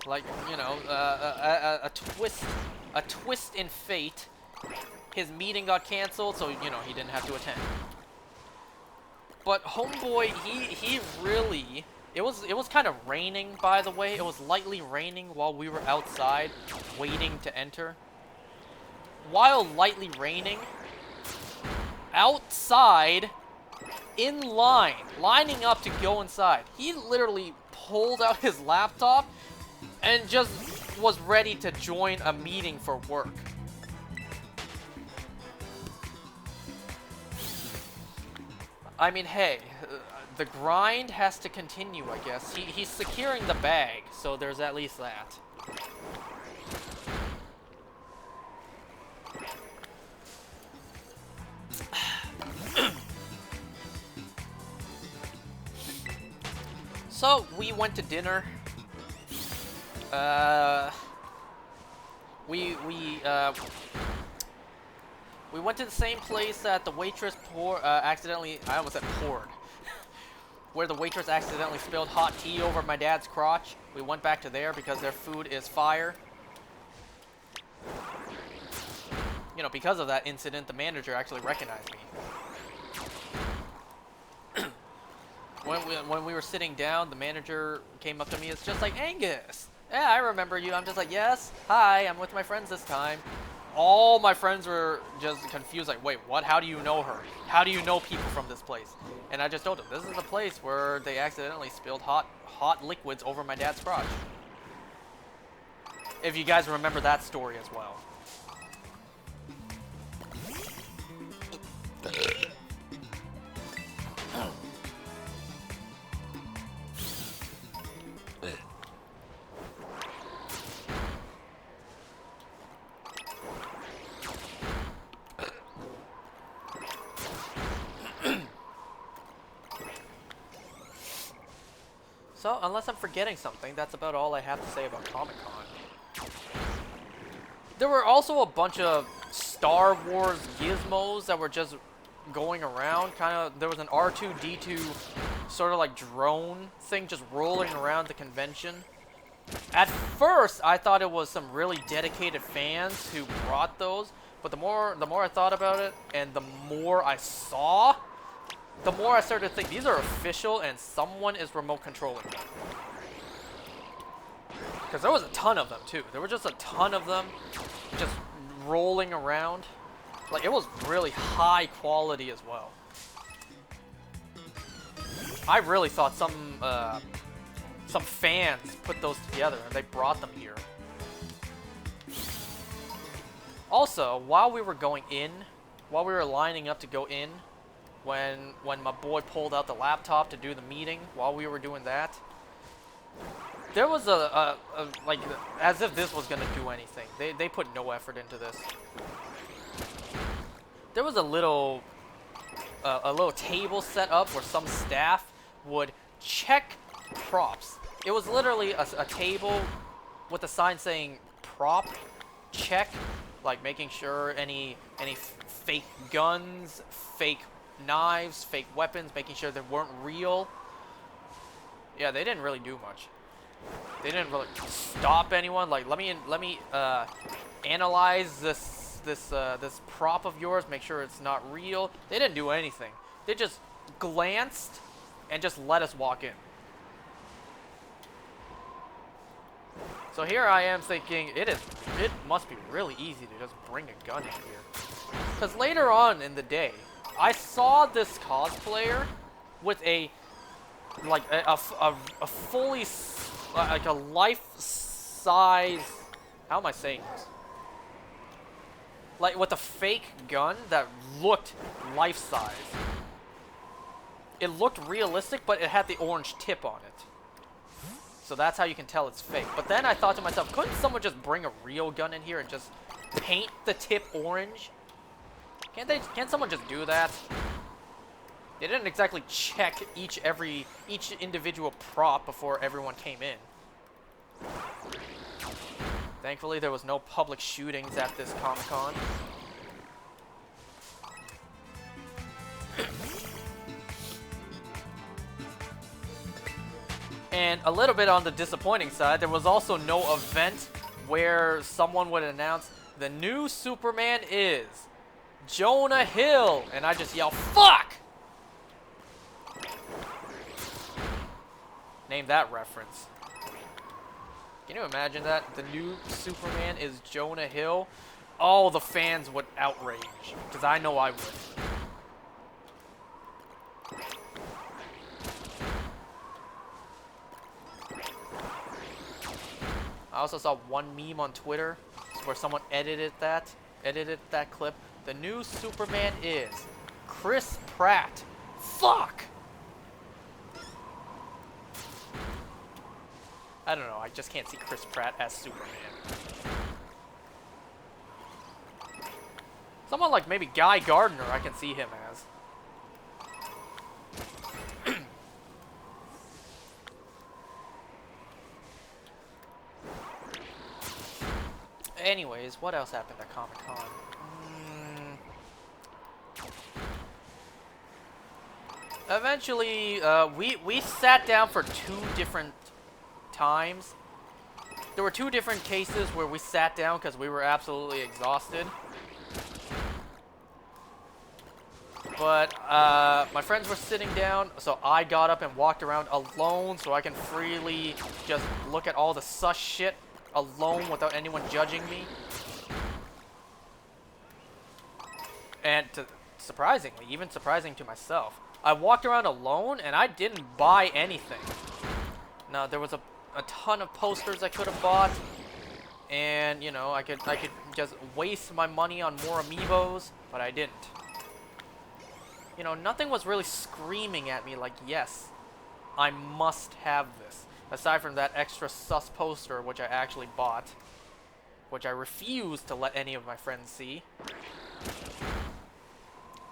Speaker 1: Like, you know, a twist in fate. His meeting got canceled, so, you know, he didn't have to attend. But homeboy, he really... It was kind of raining, by the way. It was lightly raining while we were outside waiting to enter. While lightly raining, outside, in line, lining up to go inside, he literally pulled out his laptop and just was ready to join a meeting for work. I mean, hey, the grind has to continue, I guess. He's securing the bag, so there's at least that. So, we went to dinner. We went to the same place that the waitress accidentally, I almost said poured, where the waitress accidentally spilled hot tea over my dad's crotch. We went back to there because their food is fire. You know, because of that incident, the manager actually recognized me. when we were sitting down, the manager came up to me. It's just like, Angus, yeah, I remember you. I'm just like, yes, hi, I'm with my friends this time. All my friends were just confused, like, wait, what? How do you know her? How do you know people from this place? And I just told them, this is a place where they accidentally spilled hot liquids over my dad's crotch. If you guys remember that story as well. So, unless I'm forgetting something, that's about all I have to say about Comic-Con. There were also a bunch of Star Wars gizmos that were just going around. There was an R2-D2 sort of like drone thing just rolling around the convention. At first, I thought it was some really dedicated fans who brought those, but the more I thought about it, and the more I saw, the more I started to think these are official and someone is remote controlling them. Because there was a ton of them too. There were just a ton of them just rolling around. Like, it was really high quality as well. I really thought some fans put those together and they brought them here. Also, while we were lining up to go in, when my boy pulled out the laptop to do the meeting, while we were doing that, there was like, as if this was gonna do anything. They put no effort into this. There was a little table set up where some staff would check props. It was literally a table with a sign saying prop check, like making sure any fake guns, fake knives, fake weapons, making sure they weren't real. Yeah, they didn't really do much. They didn't really stop anyone. Like, let me analyze this prop of yours, make sure it's not real. They didn't do anything. They just glanced and just let us walk in. So here I am thinking, it must be really easy to just bring a gun in here. Because later on in the day, I saw this cosplayer with a fully, like a life-size, how am I saying this? Like with a fake gun that looked life-size. It looked realistic, but it had the orange tip on it. So that's how you can tell it's fake. But then I thought to myself, couldn't someone just bring a real gun in here and just paint the tip orange? Can't someone just do that? They didn't exactly check each individual prop before everyone came in. Thankfully, there was no public shootings at this Comic-Con. And a little bit on the disappointing side, there was also no event where someone would announce the new Superman is Jonah Hill, and I just yell, fuck! Name that reference. Can you imagine that? The new Superman is Jonah Hill? All the fans would outrage, because I know I would. I also saw one meme on Twitter where someone edited that clip. The new Superman is Chris Pratt. Fuck! I don't know, I just can't see Chris Pratt as Superman. Someone like maybe Guy Gardner, I can see him as. Anyways, what else happened at Comic-Con? Eventually, we sat down for 2 different times. There were 2 different cases where we sat down because we were absolutely exhausted. But my friends were sitting down, so I got up and walked around alone so I can freely just look at all the sus shit alone without anyone judging me. And surprisingly, even surprising to myself, I walked around alone and I didn't buy anything. Now, there was a ton of posters I could have bought, and, you know, I could just waste my money on more amiibos, but I didn't. You know, nothing was really screaming at me like, yes, I must have this. Aside from that extra sus poster, which I actually bought, which I refused to let any of my friends see.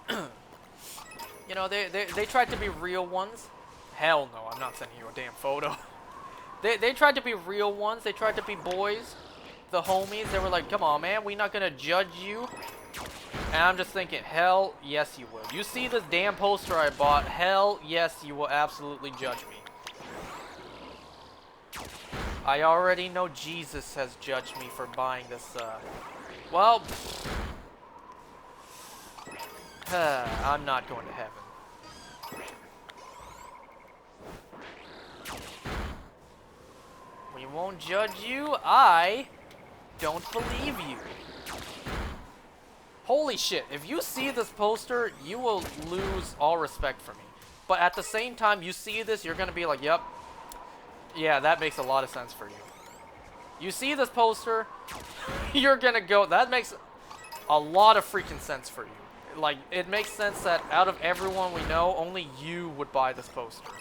Speaker 1: You know, they tried to be real ones. Hell no, I'm not sending you a damn photo. They tried to be real ones. They tried to be boys, the homies. They were like, come on, man, we're not gonna judge you. And I'm just thinking, hell yes you will. You see this damn poster I bought, hell yes you will absolutely judge me. I already know Jesus has judged me for buying this, well, I'm not going to heaven. We won't judge you. I don't believe you. Holy shit, if you see this poster, you will lose all respect for me. But at the same time, you see this, you're gonna be like, yep, yeah, that makes a lot of sense for you. You see this poster, you're gonna go, that makes a lot of freaking sense for you. Like, it makes sense that out of everyone we know, only you would buy this poster.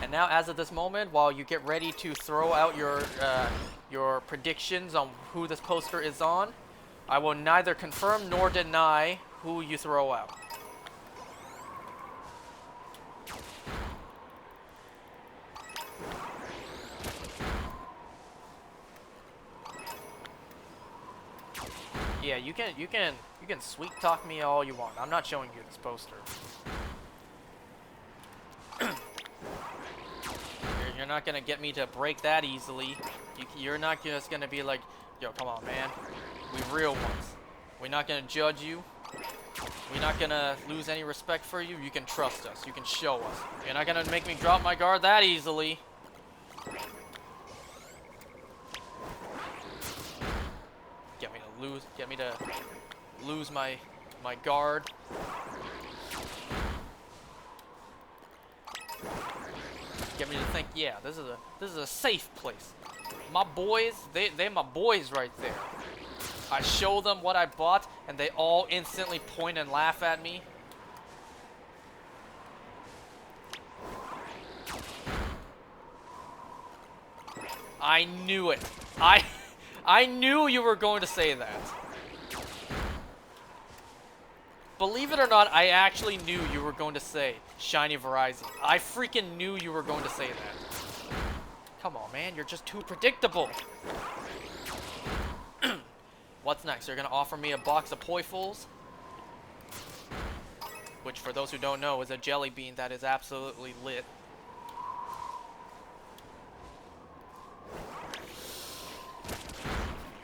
Speaker 1: And now, as of this moment, while you get ready to throw out your predictions on who this poster is on, I will neither confirm nor deny who you throw out. Yeah, you can sweet talk me all you want. I'm not showing you this poster. You're not gonna get me to break that easily. You're not just gonna be like, yo, come on, man. We real ones. We're not gonna judge you. We're not gonna lose any respect for you. You can trust us. You can show us. You're not gonna make me drop my guard that easily. Get me to lose my guard. Get me to think, yeah, this is a safe place. My boys, they're my boys right there. I show them what I bought, and they all instantly point and laugh at me. I knew it. I knew you were going to say that. Believe it or not, I actually knew you were going to say Shiny Verizon. I freaking knew you were going to say that. Come on, man, you're just too predictable. What's next? You're gonna offer me a box of Poifuls? Which, for those who don't know, is a jelly bean that is absolutely lit.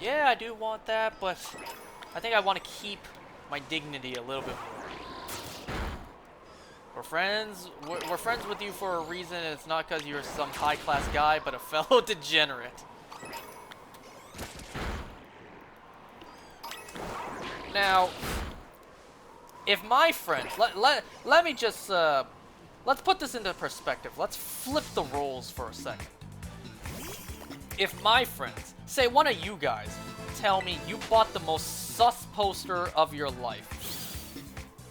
Speaker 1: Yeah, I do want that, but I think I want to keep my dignity a little bit more. We're friends. We're friends with you for a reason, and it's not because you're some high-class guy, but a fellow degenerate. Now, if my friends, let me just, let's put this into perspective. Let's flip the roles for a second. If my friends, say one of you guys, tell me you bought the most sus poster of your life,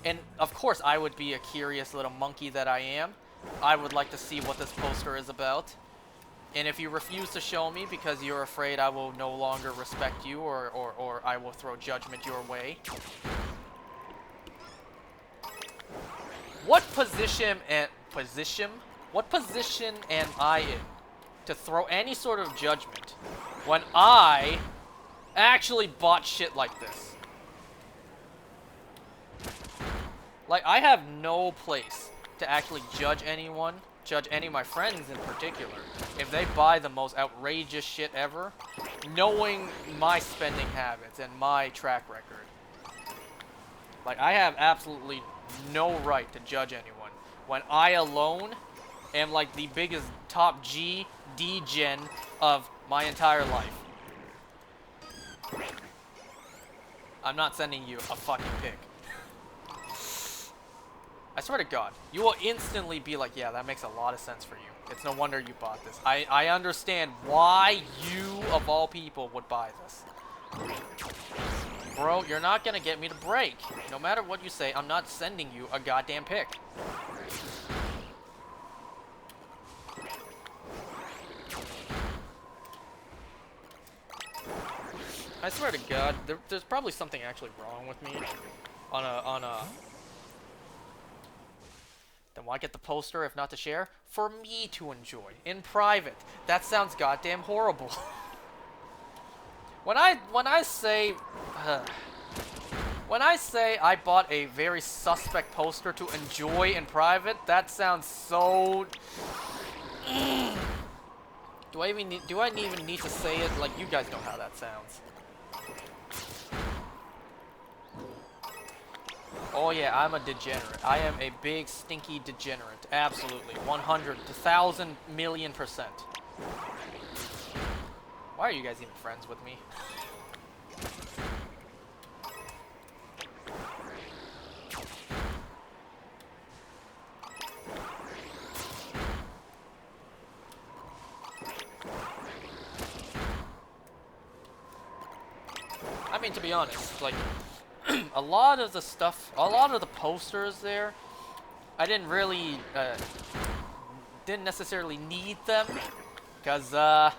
Speaker 1: and of course I would be a curious little monkey that I am. I would like to see what this poster is about. And if you refuse to show me because you're afraid I will no longer respect you, or I will throw judgment your way, what position am I in to throw any sort of judgment when I actually bought shit like this? Like, I have no place to actually judge anyone, judge any of my friends in particular, if they buy the most outrageous shit ever, knowing my spending habits and my track record. Like, I have absolutely no right to judge anyone when I alone am like the biggest top G D-gen of my entire life. I'm not sending you a fucking pic. I swear to God, you will instantly be like, yeah, that makes a lot of sense for you. It's no wonder you bought this. I understand why you, of all people, would buy this. Bro, you're not gonna get me to break. No matter what you say, I'm not sending you a goddamn pic. I swear to God, there's probably something actually wrong with me. Then why get the poster if not to share? For me to enjoy, in private. That sounds goddamn horrible. When I say I bought a very suspect poster to enjoy in private, that sounds so. Do I even need to say it? Like, you guys know how that sounds. Oh yeah, I'm a degenerate. I am a big stinky degenerate. Absolutely, 100, 1,000 million%. Why are you guys even friends with me? I mean, to be honest, like, a lot of the posters there, I didn't really, didn't necessarily need them, because, well,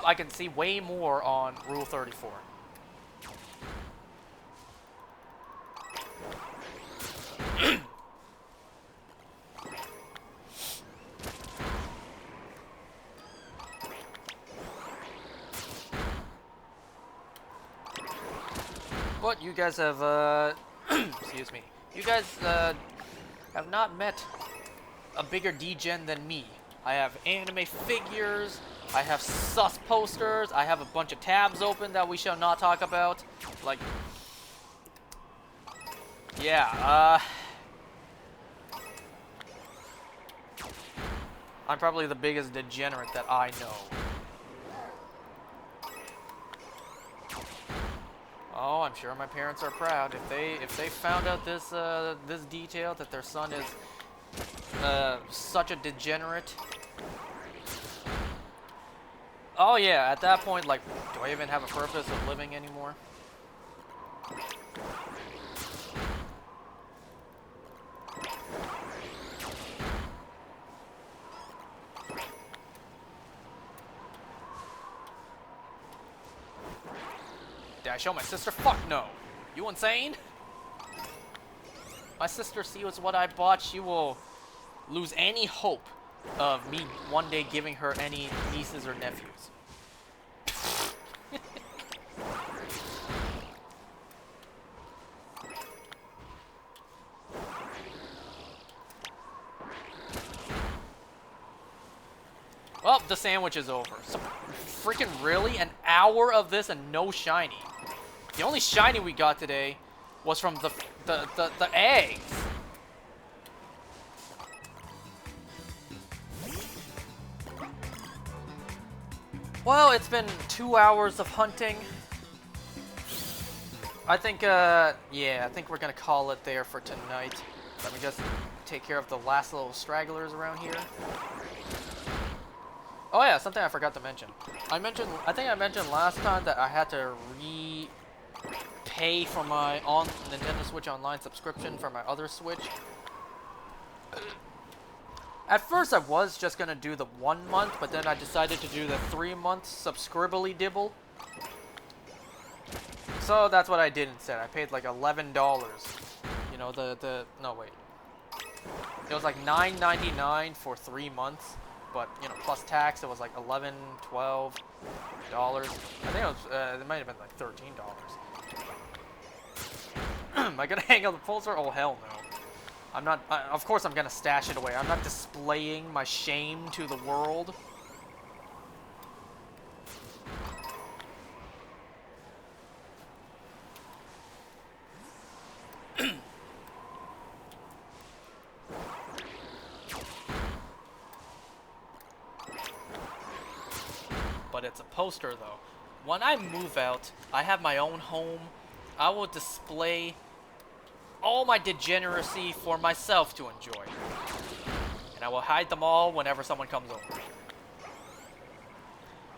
Speaker 1: I can see way more on Rule 34. But you guys have, excuse me, you guys, have not met a bigger degen than me. I have anime figures, I have sus posters, I have a bunch of tabs open that we shall not talk about. Like, yeah, I'm probably the biggest degenerate that I know. Oh, I'm sure my parents are proud. If they found out this this detail that their son is such a degenerate. Oh yeah, at that point, like, do I even have a purpose of living anymore? Did I show my sister? Fuck no. You insane? My sister sees what I bought, she will lose any hope of me one day giving her any nieces or nephews. Well, the sandwich is over. So, freaking really? An hour of this and no shiny. The only shiny we got today was from the eggs. Well, it's been 2 hours of hunting. I think, yeah, I think we're gonna call it there for tonight. Let me just take care of the last little stragglers around here. Oh yeah, something I forgot to mention. I think I mentioned last time that I had to pay for my Nintendo Switch Online subscription for my other Switch. At first I was just gonna do the 1 month, but then I decided to do the 3-month subscribly dibble. So that's what I did instead. I paid like $11. You know, no wait. It was like $9.99 for 3 months, but you know, plus tax it was like $11, $12. I think it was it might have been like $13. Am I gonna hang out the pulsar? Oh hell no. I'm not, of course I'm gonna stash it away. I'm not displaying my shame to the world. but it's a poster though. When I move out, I have my own home. I will display all my degeneracy for myself to enjoy. And I will hide them all whenever someone comes over.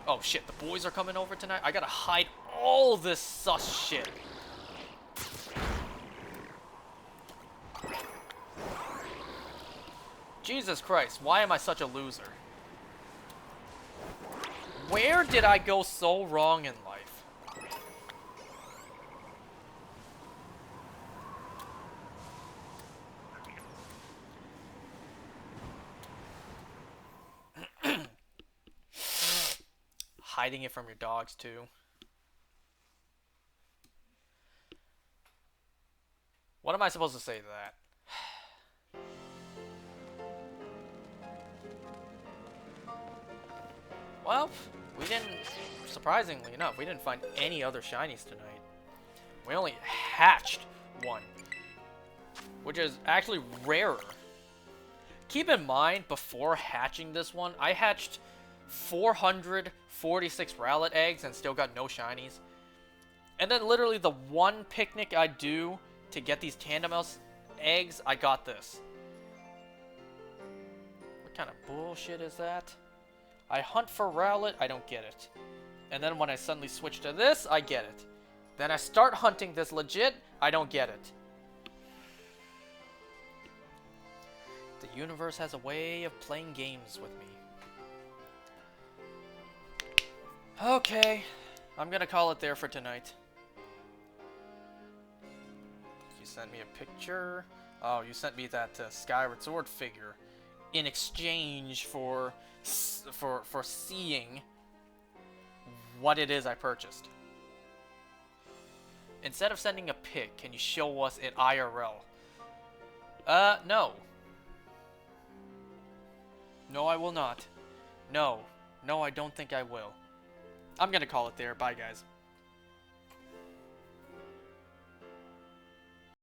Speaker 1: Oh shit, the boys are coming over tonight? I gotta hide all this sus shit. Jesus Christ, why am I such a loser? Where did I go so wrong in life? Hiding it from your dogs, too. What am I supposed to say to that? Well, we didn't, surprisingly enough, we didn't find any other shinies tonight. We only hatched one, which is actually rarer. Keep in mind, before hatching this one, I hatched 446 Rowlet eggs and still got no shinies. And then literally the one picnic I do to get these Tandem Mouse eggs, I got this. What kind of bullshit is that? I hunt for Rowlet, I don't get it. And then when I suddenly switch to this, I get it. Then I start hunting this legit, I don't get it. The universe has a way of playing games with me. Okay, I'm gonna call it there for tonight. You sent me a picture. Oh, you sent me that Skyward Sword figure in exchange for seeing what it is I purchased. Instead of sending a pic, can you show us it IRL? No. No, I will not. No. No, I don't think I will. I'm gonna call it there. Bye, guys.